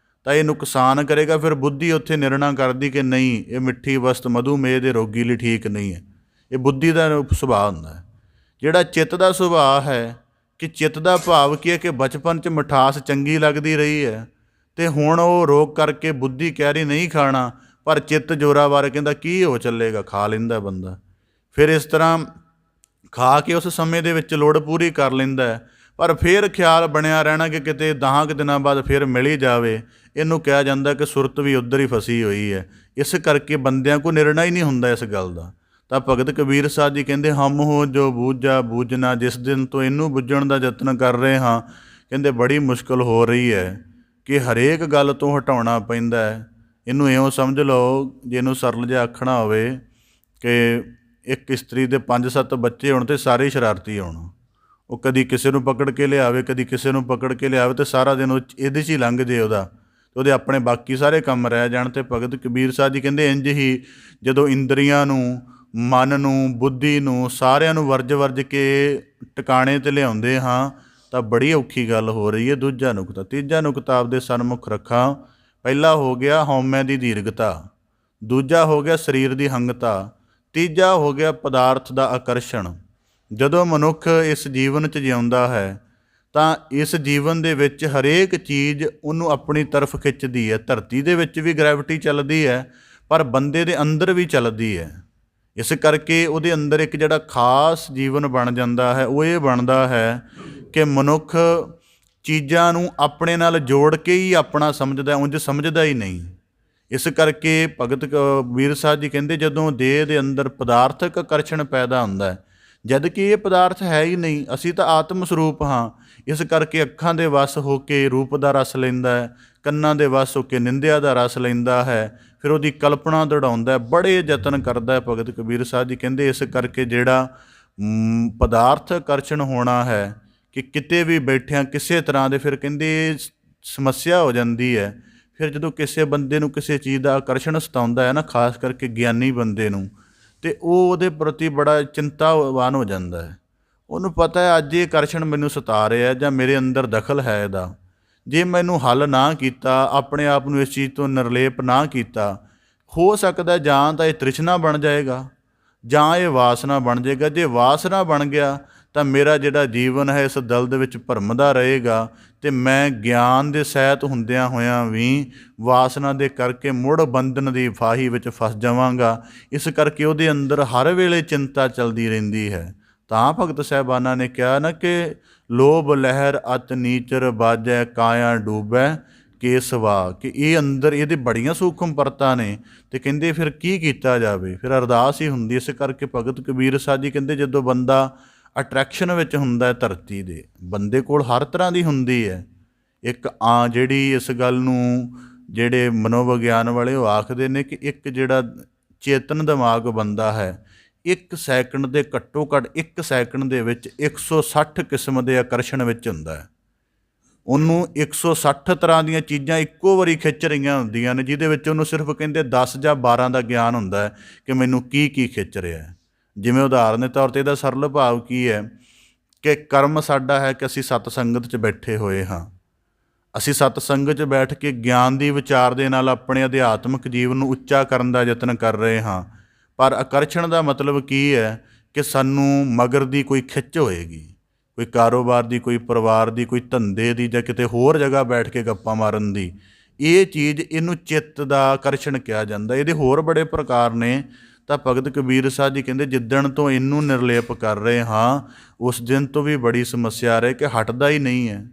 ਤਾਂ ਇਹ ਨੁਕਸਾਨ ਕਰੇਗਾ। ਫਿਰ ਬੁੱਧੀ ਉੱਥੇ ਨਿਰਣਾ ਕਰਦੀ ਕਿ ਨਹੀਂ, ਇਹ ਮਿੱਠੀ ਵਸਤ ਮਧੂਮੇਹ ਦੇ ਰੋਗੀ ਲਈ ਠੀਕ ਨਹੀਂ ਹੈ। ਇਹ ਬੁੱਧੀ ਦਾ ਸੁਭਾਅ ਹੁੰਦਾ ਹੈ। ਜਿਹੜਾ ਚਿੱਤ ਦਾ ਸੁਭਾਅ ਹੈ ਕਿ ਚਿੱਤ ਦਾ ਭਾਵ ਕੀ ਹੈ ਕਿ ਬਚਪਨ 'ਚ ਮਿਠਾਸ ਚੰਗੀ ਲੱਗਦੀ ਰਹੀ ਹੈ ਅਤੇ ਹੁਣ ਉਹ ਰੋਗ ਕਰਕੇ ਬੁੱਧੀ ਕਹਿ ਰਹੀ ਨਹੀਂ ਖਾਣਾ, ਪਰ ਚਿੱਤ ਜ਼ੋਰਾਵਰ ਕਹਿੰਦਾ ਕੀ ਹੋ ਚੱਲੇਗਾ, ਖਾ ਲੈਂਦਾ ਬੰਦਾ। ਫਿਰ ਇਸ ਤਰ੍ਹਾਂ ਖਾ ਕੇ ਉਸ ਸਮੇਂ ਦੇ ਵਿੱਚ ਲੋੜ ਪੂਰੀ ਕਰ ਲੈਂਦਾ, ਪਰ ਫਿਰ ਖਿਆਲ ਬਣਿਆ ਰਹਿਣਾ ਕਿ ਕਿਤੇ 10 ਕੁ ਦਿਨਾਂ ਬਾਅਦ ਫਿਰ ਮਿਲ ਹੀ ਜਾਵੇ। ਇਹਨੂੰ ਕਿਹਾ ਜਾਂਦਾ ਕਿ ਸੁਰਤ ਵੀ ਉੱਧਰ ਹੀ ਫਸੀ ਹੋਈ ਹੈ। ਇਸ ਕਰਕੇ ਬੰਦਿਆਂ ਕੋਲ ਨਿਰਣਾ ਹੀ ਨਹੀਂ ਹੁੰਦਾ ਇਸ ਗੱਲ ਦਾ। ਤਾਂ ਭਗਤ ਕਬੀਰ ਸਾਹਿਬ ਜੀ ਕਹਿੰਦੇ, ਹਮ ਹੋ ਜੋ ਬੂਝਾ ਬੂਝਣਾ, ਜਿਸ ਦਿਨ ਤੋਂ ਇਹਨੂੰ ਬੁੱਝਣ ਦਾ ਯਤਨ ਕਰ ਰਹੇ ਹਾਂ, ਕਹਿੰਦੇ ਬੜੀ ਮੁਸ਼ਕਿਲ ਹੋ ਰਹੀ ਹੈ ਕਿ ਹਰੇਕ ਗੱਲ ਤੋਂ ਹਟਾਉਣਾ ਪੈਂਦਾ ਹੈ। ਇਹਨੂੰ ਇਉਂ ਸਮਝ ਲਓ, ਜੇ ਇਹਨੂੰ ਸਰਲ ਜਿਹਾ ਆਖਣਾ ਹੋਵੇ ਕਿ ਇੱਕ ਇਸਤਰੀ ਦੇ 5-7 ਬੱਚੇ ਹੋਣ ਅਤੇ ਸਾਰੇ ਸ਼ਰਾਰਤੀ ਹੋਣ। ਉਹ ਕਦੀ ਕਿਸੇ ਨੂੰ ਪਕੜ ਕੇ ਲਿਆਵੇ, ਕਦੀ ਕਿਸੇ ਨੂੰ ਪਕੜ ਕੇ ਲਿਆਵੇ, ਅਤੇ ਸਾਰਾ ਦਿਨ ਉਹ ਇਹਦੇ 'ਚ ਹੀ ਲੰਘ ਜੇ ਉਹਦਾ, ਅਤੇ ਉਹਦੇ ਆਪਣੇ ਬਾਕੀ ਸਾਰੇ ਕੰਮ ਰਹਿ ਜਾਣ। ਅਤੇ ਭਗਤ ਕਬੀਰ ਸਾਹਿਬ ਜੀ ਕਹਿੰਦੇ ਇੰਝ ਹੀ ਜਦੋਂ ਇੰਦਰੀਆਂ ਨੂੰ, ਮਨ ਨੂੰ, ਬੁੱਧੀ ਨੂੰ, ਸਾਰਿਆਂ ਨੂੰ ਵਰਜ ਕੇ ਟਿਕਾਣੇ 'ਤੇ ਲਿਆਉਂਦੇ ਹਾਂ ਤਾਂ ਬੜੀ ਔਖੀ ਗੱਲ ਹੋ ਰਹੀ ਹੈ। ਦੂਜਾ ਨੁਕਤਾ, ਤੀਜਾ ਨੁਕਤਾ ਆਪਦੇ ਸਨਮੁਖ ਰੱਖਾਂ। ਪਹਿਲਾ ਹੋ ਗਿਆ ਹਉਮੈ ਦੀ ਦੀਰਘਤਾ, ਦੂਜਾ ਹੋ ਗਿਆ ਸਰੀਰ ਦੀ ਹੰਗਤਾ, ਤੀਜਾ ਹੋ ਗਿਆ ਪਦਾਰਥ ਦਾ ਆਕਰਸ਼ਣ। ਜਦੋਂ ਮਨੁੱਖ ਇਸ ਜੀਵਨ 'ਚ ਜਿਉਂਦਾ ਹੈ ਤਾਂ ਇਸ ਜੀਵਨ ਦੇ ਵਿੱਚ ਹਰੇਕ ਚੀਜ਼ ਉਹਨੂੰ ਆਪਣੀ ਤਰਫ ਖਿੱਚਦੀ ਹੈ। ਧਰਤੀ ਦੇ ਵਿੱਚ ਵੀ ਗ੍ਰੈਵਿਟੀ ਚੱਲਦੀ ਹੈ, ਪਰ ਬੰਦੇ ਦੇ ਅੰਦਰ ਵੀ ਚੱਲਦੀ ਹੈ। ਇਸ ਕਰਕੇ ਉਹਦੇ ਅੰਦਰ ਇੱਕ ਜਿਹੜਾ ਖਾਸ ਜੀਵਨ ਬਣ ਜਾਂਦਾ ਹੈ, ਉਹ ਇਹ ਬਣਦਾ ਹੈ ਕਿ ਮਨੁੱਖ ਚੀਜ਼ਾਂ ਨੂੰ ਆਪਣੇ ਨਾਲ ਜੋੜ ਕੇ ਹੀ ਆਪਣਾ ਸਮਝਦਾ, ਉਂਝ ਸਮਝਦਾ ਹੀ ਨਹੀਂ। ਇਸ ਕਰਕੇ ਭਗਤ ਕਬੀਰ ਸਾਹਿਬ ਜੀ ਕਹਿੰਦੇ, ਜਦੋਂ ਦੇਹ ਦੇ ਅੰਦਰ ਪਦਾਰਥਕ ਆਕਰਸ਼ਣ ਪੈਦਾ ਹੁੰਦਾ ਹੈ, ਜਦ ਕਿ ਇਹ ਪਦਾਰਥ ਹੈ ਹੀ ਨਹੀਂ, ਅਸੀਂ ਤਾਂ ਆਤਮ ਸਰੂਪ ਹਾਂ। ਇਸ ਕਰਕੇ ਅੱਖਾਂ ਦੇ ਵੱਸ ਹੋ ਕੇ ਰੂਪ ਦਾ ਰਸ ਲੈਂਦਾ ਹੈ, ਕੰਨਾਂ ਦੇ ਵੱਸ ਹੋ ਕੇ ਨਿੰਦਿਆ ਦਾ ਰਸ ਲੈਂਦਾ ਹੈ, ਫਿਰ ਉਹਦੀ ਕਲਪਨਾ ਦੌੜਾਉਂਦਾ, ਬੜੇ ਯਤਨ ਕਰਦਾ ਹੈ। ਭਗਤ ਕਬੀਰ ਸਾਹਿਬ ਜੀ ਕਹਿੰਦੇ ਇਸ ਕਰਕੇ ਜਿਹੜਾ ਪਦਾਰਥ ਆਕਰਸ਼ਣ ਹੋਣਾ ਹੈ ਕਿ ਕਿਤੇ ਵੀ ਬੈਠਿਆਂ ਕਿਸੇ ਤਰ੍ਹਾਂ ਦੇ, ਫਿਰ ਕਹਿੰਦੇ ਸਮੱਸਿਆ ਹੋ ਜਾਂਦੀ ਹੈ। ਫਿਰ ਜਦੋਂ ਕਿਸੇ ਬੰਦੇ ਨੂੰ ਕਿਸੇ ਚੀਜ਼ ਦਾ ਆਕਰਸ਼ਣ ਸਤਾਉਂਦਾ ਹੈ ਨਾ, ਖਾਸ ਕਰਕੇ ਗਿਆਨੀ ਬੰਦੇ ਨੂੰ, ਅਤੇ ਉਹ ਉਹਦੇ ਪ੍ਰਤੀ ਬੜਾ ਚਿੰਤਾਵਾਨ ਹੋ ਜਾਂਦਾ ਹੈ। ਉਹਨੂੰ ਪਤਾ ਹੈ ਅੱਜ ਇਹ ਆਕਰਸ਼ਣ ਮੈਨੂੰ ਸਤਾ ਰਿਹਾ ਜਾਂ ਮੇਰੇ ਅੰਦਰ ਦਖਲ ਹੈ ਇਹਦਾ, ਜੇ ਮੈਨੂੰ ਹੱਲ ਨਾ ਕੀਤਾ, ਆਪਣੇ ਆਪ ਨੂੰ ਇਸ ਚੀਜ਼ ਤੋਂ ਨਿਰਲੇਪ ਨਾ ਕੀਤਾ, ਹੋ ਸਕਦਾ ਜਾਂ ਤਾਂ ਇਹ ਤ੍ਰਿਸ਼ਨਾ ਬਣ ਜਾਏਗਾ ਜਾਂ ਇਹ ਵਾਸਨਾ ਬਣ ਜਾਏਗਾ। ਜੇ ਵਾਸਨਾ ਬਣ ਗਿਆ ਤਾਂ ਮੇਰਾ ਜਿਹੜਾ ਜੀਵਨ ਹੈ ਇਸ ਦਲ ਦੇ ਵਿੱਚ ਭਰਮਦਾ ਰਹੇਗਾ, ਅਤੇ ਮੈਂ ਗਿਆਨ ਦੇ ਸਹਿਤ ਹੁੰਦਿਆਂ ਹੋਇਆਂ ਵੀ ਵਾਸਨਾ ਦੇ ਕਰਕੇ ਮੁੜ ਬੰਧਨ ਦੀ ਫਾਹੀ ਵਿੱਚ ਫਸ ਜਾਵਾਂਗਾ। ਇਸ ਕਰਕੇ ਉਹਦੇ ਅੰਦਰ ਹਰ ਵੇਲੇ ਚਿੰਤਾ ਚੱਲਦੀ ਰਹਿੰਦੀ ਹੈ। ਤਾਂ ਭਗਤ ਸਾਹਿਬਾਨਾਂ ਨੇ ਕਿਹਾ ਨਾ ਕਿ ਲੋਭ ਲਹਿਰ ਅਤ ਨੀਚਰ ਬਾਜੈ, ਕਾਇਆ ਡੂਬੈ ਕੇਸਵਾ, ਕਿ ਇਹ ਅੰਦਰ ਇਹਦੇ ਬੜੀਆਂ ਸੂਖਮ ਪਰਤਾਂ ਨੇ। ਅਤੇ ਕਹਿੰਦੇ ਫਿਰ ਕੀ ਕੀਤਾ ਜਾਵੇ, ਫਿਰ ਅਰਦਾਸ ਹੀ ਹੁੰਦੀ। ਇਸ ਕਰਕੇ ਭਗਤ ਕਬੀਰ ਸਾਹਿਬ ਜੀ ਕਹਿੰਦੇ ਜਦੋਂ ਬੰਦਾ ਅਟਰੈਕਸ਼ਨ ਵਿੱਚ ਹੁੰਦਾ ਧਰਤੀ ਦੇ, ਬੰਦੇ ਕੋਲ ਹਰ ਤਰ੍ਹਾਂ ਦੀ ਹੁੰਦੀ ਹੈ। ਇੱਕ ਜਿਹੜੀ ਇਸ ਗੱਲ ਨੂੰ ਜਿਹੜੇ ਮਨੋਵਿਗਿਆਨ ਵਾਲੇ ਉਹ ਆਖਦੇ ਨੇ ਕਿ ਇੱਕ ਜਿਹੜਾ ਚੇਤਨ ਦਿਮਾਗ ਬੰਦਾ ਹੈ, 1 ਸੈਕਿੰਡ ਦੇ ਘੱਟੋ ਘੱਟ 1 ਸੈਕਿੰਡ ਦੇ ਵਿੱਚ 160 ਕਿਸਮ ਦੇ ਆਕਰਸ਼ਣ ਵਿੱਚ ਹੁੰਦਾ ਹੈ। ਉਹਨੂੰ 160 ਤਰ੍ਹਾਂ ਦੀਆਂ ਚੀਜ਼ਾਂ ਇੱਕੋ ਵਾਰੀ ਖਿੱਚ ਰਹੀਆਂ ਹੁੰਦੀਆਂ ਨੇ, ਜਿਹਦੇ ਵਿੱਚ ਉਹਨੂੰ ਸਿਰਫ ਕਹਿੰਦੇ 10 ਜਾਂ 12 ਦਾ ਗਿਆਨ ਹੁੰਦਾ ਹੈ ਕਿ ਮੈਨੂੰ ਕੀ ਖਿੱਚ ਰਿਹਾ ਹੈ। ਜਿਵੇਂ ਉਦਾਹਰਨ ਦੇ ਤੌਰ 'ਤੇ ਇਹਦਾ ਸਰਲ ਭਾਵ ਕੀ ਹੈ ਕਿ ਕਰਮ ਸਾਡਾ ਹੈ ਕਿ ਅਸੀਂ ਸਤ ਸੰਗਤ 'ਚ ਬੈਠੇ ਹੋਏ ਹਾਂ, ਅਸੀਂ ਸਤ ਸੰਗਤ 'ਚ ਬੈਠ ਕੇ ਗਿਆਨ ਦੀ ਵਿਚਾਰ ਦੇ ਨਾਲ ਆਪਣੇ ਅਧਿਆਤਮਿਕ ਜੀਵਨ ਨੂੰ ਉੱਚਾ ਕਰਨ ਦਾ ਯਤਨ ਕਰ ਰਹੇ ਹਾਂ। ਪਰ ਆਕਰਸ਼ਣ ਦਾ ਮਤਲਬ ਕੀ ਹੈ ਕਿ ਸਾਨੂੰ ਮਗਰ ਦੀ ਕੋਈ ਖਿੱਚ ਹੋਏਗੀ, ਕੋਈ ਕਾਰੋਬਾਰ ਦੀ, ਕੋਈ ਪਰਿਵਾਰ ਦੀ, ਕੋਈ ਧੰਦੇ ਦੀ, ਜਾਂ ਕਿਤੇ ਹੋਰ ਜਗ੍ਹਾ ਬੈਠ ਕੇ ਗੱਪਾਂ ਮਾਰਨ ਦੀ। ਇਹ ਚੀਜ਼, ਇਹਨੂੰ ਚਿੱਤ ਦਾ ਆਕਰਸ਼ਣ ਕਿਹਾ ਜਾਂਦਾ। ਇਹਦੇ ਹੋਰ ਬੜੇ ਪ੍ਰਕਾਰ ਨੇ। ਤਾਂ ਭਗਤ ਕਬੀਰ ਸਾਹਿਬ ਜੀ ਕਹਿੰਦੇ ਜਿੱਦਣ ਤੋਂ ਇਹਨੂੰ ਨਿਰਲੇਪ ਕਰ ਰਹੇ ਹਾਂ ਉਸ ਦਿਨ ਤੋਂ ਵੀ ਬੜੀ ਸਮੱਸਿਆ ਆ ਰਹੀ ਕਿ ਹਟਦਾ ਹੀ ਨਹੀਂ ਹੈ।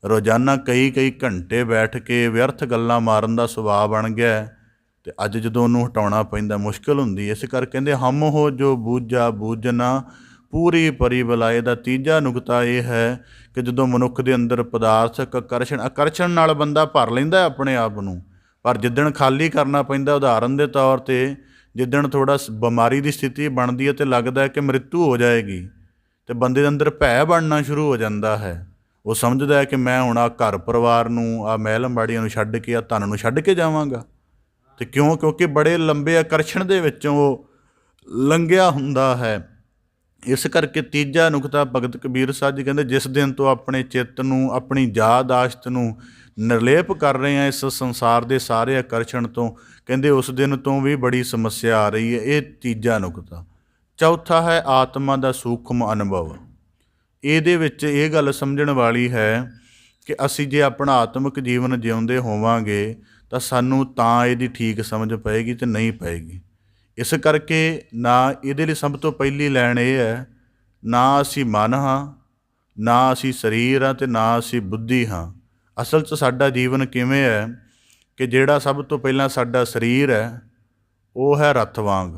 ਰੋਜ਼ਾਨਾ ਕਈ ਕਈ ਘੰਟੇ ਬੈਠ ਕੇ ਵਿਅਰਥ ਗੱਲਾਂ ਮਾਰਨ ਦਾ ਸੁਭਾਅ ਬਣ ਗਿਆ ਅਤੇ ਅੱਜ ਜਦੋਂ ਉਹਨੂੰ ਹਟਾਉਣਾ ਪੈਂਦਾ ਮੁਸ਼ਕਿਲ ਹੁੰਦੀ। ਇਸ ਕਰਕੇ ਕਹਿੰਦੇ ਹਮ ਹੋ ਜੋ ਬੂਝਾ ਬੂਝਣਾ ਪੂਰੀ ਪਰੀ ਬਲਾਏ ਦਾ ਤੀਜਾ ਨੁਕਤਾ ਇਹ ਹੈ ਕਿ ਜਦੋਂ ਮਨੁੱਖ ਦੇ ਅੰਦਰ ਪਦਾਰਥਕ ਆਕਰਸ਼ਣ ਨਾਲ ਬੰਦਾ ਭਰ ਲੈਂਦਾ ਆਪਣੇ ਆਪ ਨੂੰ, ਪਰ ਜਿੱਦਣ ਖਾਲੀ ਕਰਨਾ ਪੈਂਦਾ, ਉਦਾਹਰਨ ਦੇ ਤੌਰ 'ਤੇ ਜਿੱਦਣ ਥੋੜ੍ਹਾ ਬਿਮਾਰੀ ਦੀ ਸਥਿਤੀ ਬਣਦੀ ਹੈ ਅਤੇ ਲੱਗਦਾ ਹੈ ਕਿ ਮ੍ਰਿਤੂ ਹੋ ਜਾਏਗੀ ਅਤੇ ਬੰਦੇ ਦੇ ਅੰਦਰ ਭੈ ਬਣਨਾ ਸ਼ੁਰੂ ਹੋ ਜਾਂਦਾ ਹੈ। ਉਹ ਸਮਝਦਾ ਹੈ ਕਿ ਮੈਂ ਹੁਣ ਆਹ ਘਰ ਪਰਿਵਾਰ ਨੂੰ, ਆਹ ਮਹਿਲ ਅੰਬਾੜੀਆਂ ਨੂੰ ਛੱਡ ਕੇ, ਆਹ ਧਨ ਨੂੰ ਛੱਡ ਕੇ ਜਾਵਾਂਗਾ। ਅਤੇ ਕਿਉਂਕਿ ਬੜੇ ਲੰਬੇ ਆਕਰਸ਼ਣ ਦੇ ਵਿੱਚੋਂ ਉਹ ਲੰਘਿਆ ਹੁੰਦਾ ਹੈ। ਇਸ ਕਰਕੇ ਤੀਜਾ ਨੁਕਤਾ ਭਗਤ ਕਬੀਰ ਸਾਹਿਬ ਜੀ ਕਹਿੰਦੇ ਜਿਸ ਦਿਨ ਤੋਂ ਆਪਣੇ ਚਿੱਤ ਨੂੰ, ਆਪਣੀ ਯਾਦਾਸ਼ਤ ਨੂੰ ਨਿਰਲੇਪ ਕਰ ਰਹੇ ਹਾਂ ਇਸ ਸੰਸਾਰ ਦੇ ਸਾਰੇ ਆਕਰਸ਼ਣ ਤੋਂ, ਕਹਿੰਦੇ ਉਸ ਦਿਨ ਤੋਂ ਵੀ ਬੜੀ ਸਮੱਸਿਆ ਆ ਰਹੀ ਹੈ। ਇਹ ਤੀਜਾ ਨੁਕਤਾ। ਚੌਥਾ ਹੈ ਆਤਮਾ ਦਾ ਸੂਖਮ ਅਨੁਭਵ। ਇਹਦੇ ਵਿੱਚ ਇਹ ਗੱਲ ਸਮਝਣ ਵਾਲੀ ਹੈ ਕਿ ਅਸੀਂ ਜੇ ਆਪਣਾ ਆਤਮਿਕ ਜੀਵਨ ਜਿਉਂਦੇ ਹੋਵਾਂਗੇ ਤਾਂ ਸਾਨੂੰ ਤਾਂ ਇਹਦੀ ਠੀਕ ਸਮਝ ਪਏਗੀ ਅਤੇ ਨਹੀਂ ਪਏਗੀ। ਇਸ ਕਰਕੇ ਨਾ ਇਹਦੇ ਲਈ ਸਭ ਤੋਂ ਪਹਿਲੀ ਲਾਈਨ ਇਹ ਹੈ, ਨਾ ਅਸੀਂ ਮਨ ਹਾਂ, ਨਾ ਅਸੀਂ ਸਰੀਰ ਹਾਂ ਅਤੇ ਨਾ ਅਸੀਂ ਬੁੱਧੀ ਹਾਂ। ਅਸਲ 'ਚ ਸਾਡਾ ਜੀਵਨ ਕਿਵੇਂ ਹੈ ਕਿ ਜਿਹੜਾ ਸਭ ਤੋਂ ਪਹਿਲਾਂ ਸਾਡਾ ਸਰੀਰ ਹੈ ਉਹ ਹੈ ਰੱਥ ਵਾਂਗ,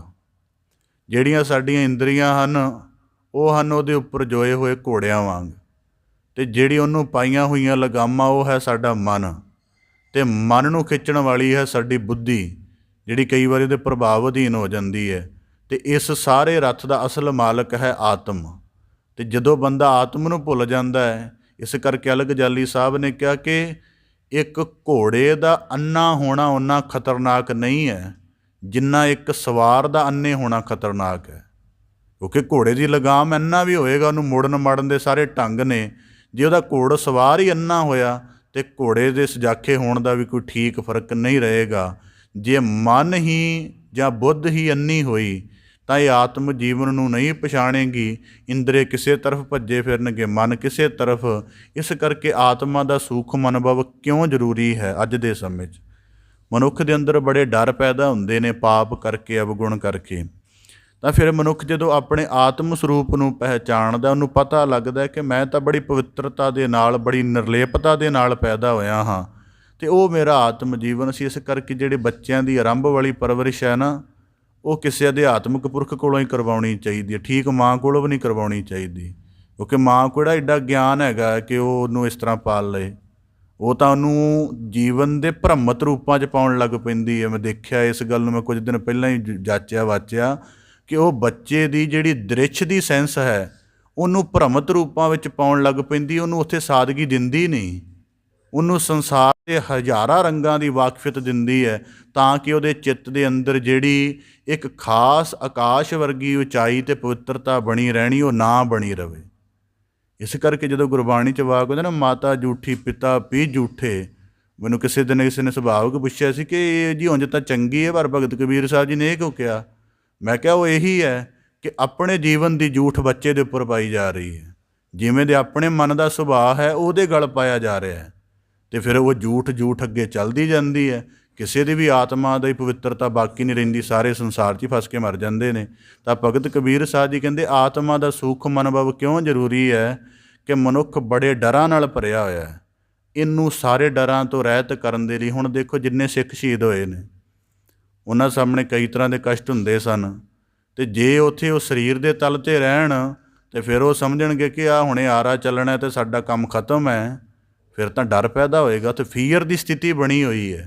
ਜਿਹੜੀਆਂ ਸਾਡੀਆਂ ਇੰਦਰੀਆਂ ਹਨ ਉਹ ਹਨ ਉਹਦੇ ਉੱਪਰ ਜੋਏ ਹੋਏ ਘੋੜਿਆਂ ਵਾਂਗ, ਅਤੇ ਜਿਹੜੀ ਉਹਨੂੰ ਪਾਈਆਂ ਹੋਈਆਂ ਲਗਾਮਾਂ ਉਹ ਹੈ ਸਾਡਾ ਮਨ, ਅਤੇ ਮਨ ਨੂੰ ਖਿੱਚਣ ਵਾਲੀ ਹੈ ਸਾਡੀ ਬੁੱਧੀ ਜਿਹੜੀ ਕਈ ਵਾਰੀ ਉਹਦੇ ਪ੍ਰਭਾਵ ਅਧੀਨ ਹੋ ਜਾਂਦੀ ਹੈ। ਅਤੇ ਇਸ ਸਾਰੇ ਰੱਥ ਦਾ ਅਸਲ ਮਾਲਕ ਹੈ ਆਤਮ। ਅਤੇ ਜਦੋਂ ਬੰਦਾ ਆਤਮ ਨੂੰ ਭੁੱਲ ਜਾਂਦਾ ਹੈ, ਇਸ ਕਰਕੇ ਅਲਗ ਜਾਲੀ ਸਾਹਿਬ ਨੇ ਕਿਹਾ ਕਿ ਇੱਕ ਘੋੜੇ ਦਾ ਅੰਨਾ ਹੋਣਾ ਓਨਾ ਖਤਰਨਾਕ ਨਹੀਂ ਹੈ ਜਿੰਨਾ ਇੱਕ ਸਵਾਰ ਦਾ ਅੰਨੇ ਹੋਣਾ ਖਤਰਨਾਕ ਹੈ। ਕਿਉਂਕਿ ਘੋੜੇ ਦੀ ਲਗਾਮ ਅੰਨਾ ਵੀ ਹੋਏਗਾ, ਉਹਨੂੰ ਮੋੜਨ ਮਾੜਨ ਦੇ ਸਾਰੇ ਢੰਗ ਨੇ। ਜੇ ਉਹਦਾ ਘੋੜ ਸਵਾਰ ਹੀ ਅੰਨਾ ਹੋਇਆ ਅਤੇ ਘੋੜੇ ਦੇ ਸੁਜਾਖੇ ਹੋਣ ਦਾ ਵੀ ਕੋਈ ਠੀਕ ਫਰਕ ਨਹੀਂ ਰਹੇਗਾ। ਜੇ ਮਨ ਹੀ ਜਾਂ ਬੁੱਧ ਹੀ ਅੰਨੀ ਹੋਈ ਤਾਂ ਇਹ ਆਤਮ ਜੀਵਨ ਨੂੰ ਨਹੀਂ ਪਛਾਣੇਗੀ। ਇੰਦਰੇ ਕਿਸੇ ਤਰਫ ਭੱਜੇ ਫਿਰਨਗੇ, ਮਨ ਕਿਸੇ ਤਰਫ। ਇਸ ਕਰਕੇ ਆਤਮਾ ਦਾ ਸੂਖਮ ਅਨੁਭਵ ਕਿਉਂ ਜ਼ਰੂਰੀ ਹੈ ਅੱਜ ਦੇ ਸਮੇਂ 'ਚ। ਮਨੁੱਖ ਦੇ ਅੰਦਰ ਬੜੇ ਡਰ ਪੈਦਾ ਹੁੰਦੇ ਨੇ ਪਾਪ ਕਰਕੇ, ਅਵਗੁਣ ਕਰਕੇ। ਤਾਂ ਫਿਰ ਮਨੁੱਖ ਜਦੋਂ ਆਪਣੇ ਆਤਮ ਸਰੂਪ ਨੂੰ ਪਹਿਚਾਣਦਾ, ਉਹਨੂੰ ਪਤਾ ਲੱਗਦਾ ਕਿ ਮੈਂ ਤਾਂ ਬੜੀ ਪਵਿੱਤਰਤਾ ਦੇ ਨਾਲ, ਬੜੀ ਨਿਰਲੇਪਤਾ ਦੇ ਨਾਲ ਪੈਦਾ ਹੋਇਆ ਹਾਂ ਅਤੇ ਉਹ ਮੇਰਾ ਆਤਮ ਜੀਵਨ ਸੀ। ਇਸ ਕਰਕੇ ਜਿਹੜੇ ਬੱਚਿਆਂ ਦੀ ਆਰੰਭ ਵਾਲੀ ਪਰਵਰਿਸ਼ ਹੈ ਨਾ, ਉਹ ਕਿਸੇ ਅਧਿਆਤਮਿਕ ਪੁਰਖ ਕੋਲੋਂ ਹੀ ਕਰਵਾਉਣੀ ਚਾਹੀਦੀ ਹੈ, ਠੀਕ ਮਾਂ ਕੋਲੋਂ ਵੀ ਨਹੀਂ ਕਰਵਾਉਣੀ ਚਾਹੀਦੀ। ਕਿਉਂਕਿ ਮਾਂ ਕੋਲ ਜਿਹੜਾ ਐਡਾ ਗਿਆਨ ਹੈਗਾ ਕਿ ਉਹ ਉਹਨੂੰ ਇਸ ਤਰ੍ਹਾਂ ਪਾਲ ਲਏ, ਉਹ ਤਾਂ ਉਹਨੂੰ ਜੀਵਨ ਦੇ ਭ੍ਰਮਤ ਰੂਪਾਂ 'ਚ ਪਾਉਣ ਲੱਗ ਪੈਂਦੀ ਹੈ। ਮੈਂ ਦੇਖਿਆ ਇਸ ਗੱਲ ਨੂੰ, ਮੈਂ ਕੁਝ ਦਿਨ ਪਹਿਲਾਂ ਹੀ ਜਾਚਿਆ ਵਾਚਿਆ ਕਿ ਉਹ ਬੱਚੇ ਦੀ ਜਿਹੜੀ ਦ੍ਰਿਸ਼ ਦੀ ਸੈਂਸ ਹੈ ਉਹਨੂੰ ਭ੍ਰਮਤ ਰੂਪਾਂ ਵਿੱਚ ਪਾਉਣ ਲੱਗ ਪੈਂਦੀ, ਉਹਨੂੰ ਉੱਥੇ ਸਾਦਗੀ ਦਿੰਦੀ ਨਹੀਂ, ਉਹਨੂੰ ਸੰਸਾਰ ਦੇ ਹਜ਼ਾਰਾਂ ਰੰਗਾਂ ਦੀ ਵਾਕਫੀਅਤ ਦਿੰਦੀ ਹੈ ਤਾਂ ਕਿ ਉਹਦੇ ਚਿੱਤ ਦੇ ਅੰਦਰ ਜਿਹੜੀ ਇੱਕ ਖਾਸ ਆਕਾਸ਼ ਵਰਗੀ ਉਚਾਈ ਅਤੇ ਪਵਿੱਤਰਤਾ ਬਣੀ ਰਹਿਣੀ ਉਹ ਨਾ ਬਣੀ ਰਹੇ। ਇਸ ਕਰਕੇ ਜਦੋਂ ਗੁਰਬਾਣੀ 'ਚ ਵਾਕ ਹੁੰਦਾ ਨਾ, ਮਾਤਾ ਝੂਠੀ ਪਿਤਾ ਪੀ ਝੂਠੇ, ਮੈਨੂੰ ਕਿਸੇ ਨੇ ਸੁਭਾਵਿਕ ਪੁੱਛਿਆ ਸੀ ਕਿ ਇਹ ਜੀ ਉਂਝ ਤਾਂ ਚੰਗੀ ਹੈ, ਪਰ ਭਗਤ ਕਬੀਰ ਸਾਹਿਬ ਜੀ ਨੇ ਇਹ ਕਿਉਂ ਕਿਹਾ? ਮੈਂ ਕਿਹਾ ਉਹ ਇਹੀ ਹੈ ਕਿ ਆਪਣੇ ਜੀਵਨ ਦੀ ਝੂਠ ਬੱਚੇ ਦੇ ਉੱਪਰ ਪਾਈ ਜਾ ਰਹੀ ਹੈ। ਜਿਵੇਂ ਦੇ ਆਪਣੇ ਮਨ ਦਾ ਸੁਭਾਅ ਹੈ ਉਹਦੇ ਗਲ ਪਾਇਆ ਜਾ ਰਿਹਾ ਹੈ ਅਤੇ ਫਿਰ ਉਹ ਝੂਠ ਅੱਗੇ ਚੱਲਦੀ ਜਾਂਦੀ ਹੈ। ਕਿਸੇ ਦੀ ਵੀ ਆਤਮਾ ਦੀ ਪਵਿੱਤਰਤਾ ਬਾਕੀ ਨਹੀਂ ਰਹਿੰਦੀ, ਸਾਰੇ ਸੰਸਾਰ 'ਚ ਹੀ ਫਸ ਕੇ ਮਰ ਜਾਂਦੇ ਨੇ। ਤਾਂ ਭਗਤ ਕਬੀਰ ਸਾਹਿਬ ਜੀ ਕਹਿੰਦੇ ਆਤਮਾ ਦਾ ਸੂਖਮ ਅਨੁਭਵ ਕਿਉਂ ਜ਼ਰੂਰੀ ਹੈ ਕਿ ਮਨੁੱਖ ਬੜੇ ਡਰਾਂ ਨਾਲ ਭਰਿਆ ਹੋਇਆ ਹੈ। ਇਹਨੂੰ ਸਾਰੇ ਡਰਾਂ ਤੋਂ ਰਹਿਤ ਕਰਨ ਦੇ ਲਈ, ਹੁਣ ਦੇਖੋ ਜਿੰਨੇ ਸਿੱਖ ਸ਼ਹੀਦ ਹੋਏ ਨੇ ਉਹਨਾਂ ਸਾਹਮਣੇ ਕਈ ਤਰ੍ਹਾਂ ਦੇ ਕਸ਼ਟ ਹੁੰਦੇ ਸਨ, ਅਤੇ ਜੇ ਉੱਥੇ ਉਹ ਸਰੀਰ ਦੇ ਤਲ 'ਤੇ ਰਹਿਣ ਅਤੇ ਫਿਰ ਉਹ ਸਮਝਣਗੇ ਕਿ ਆਹ ਹੁਣੇ ਆਰਾ ਚੱਲਣਾ ਅਤੇ ਸਾਡਾ ਕੰਮ ਖਤਮ ਹੈ, ਫਿਰ ਤਾਂ ਡਰ ਪੈਦਾ ਹੋਏਗਾ। ਅਤੇ ਫੀਅਰ ਦੀ ਸਥਿਤੀ ਬਣੀ ਹੋਈ ਹੈ।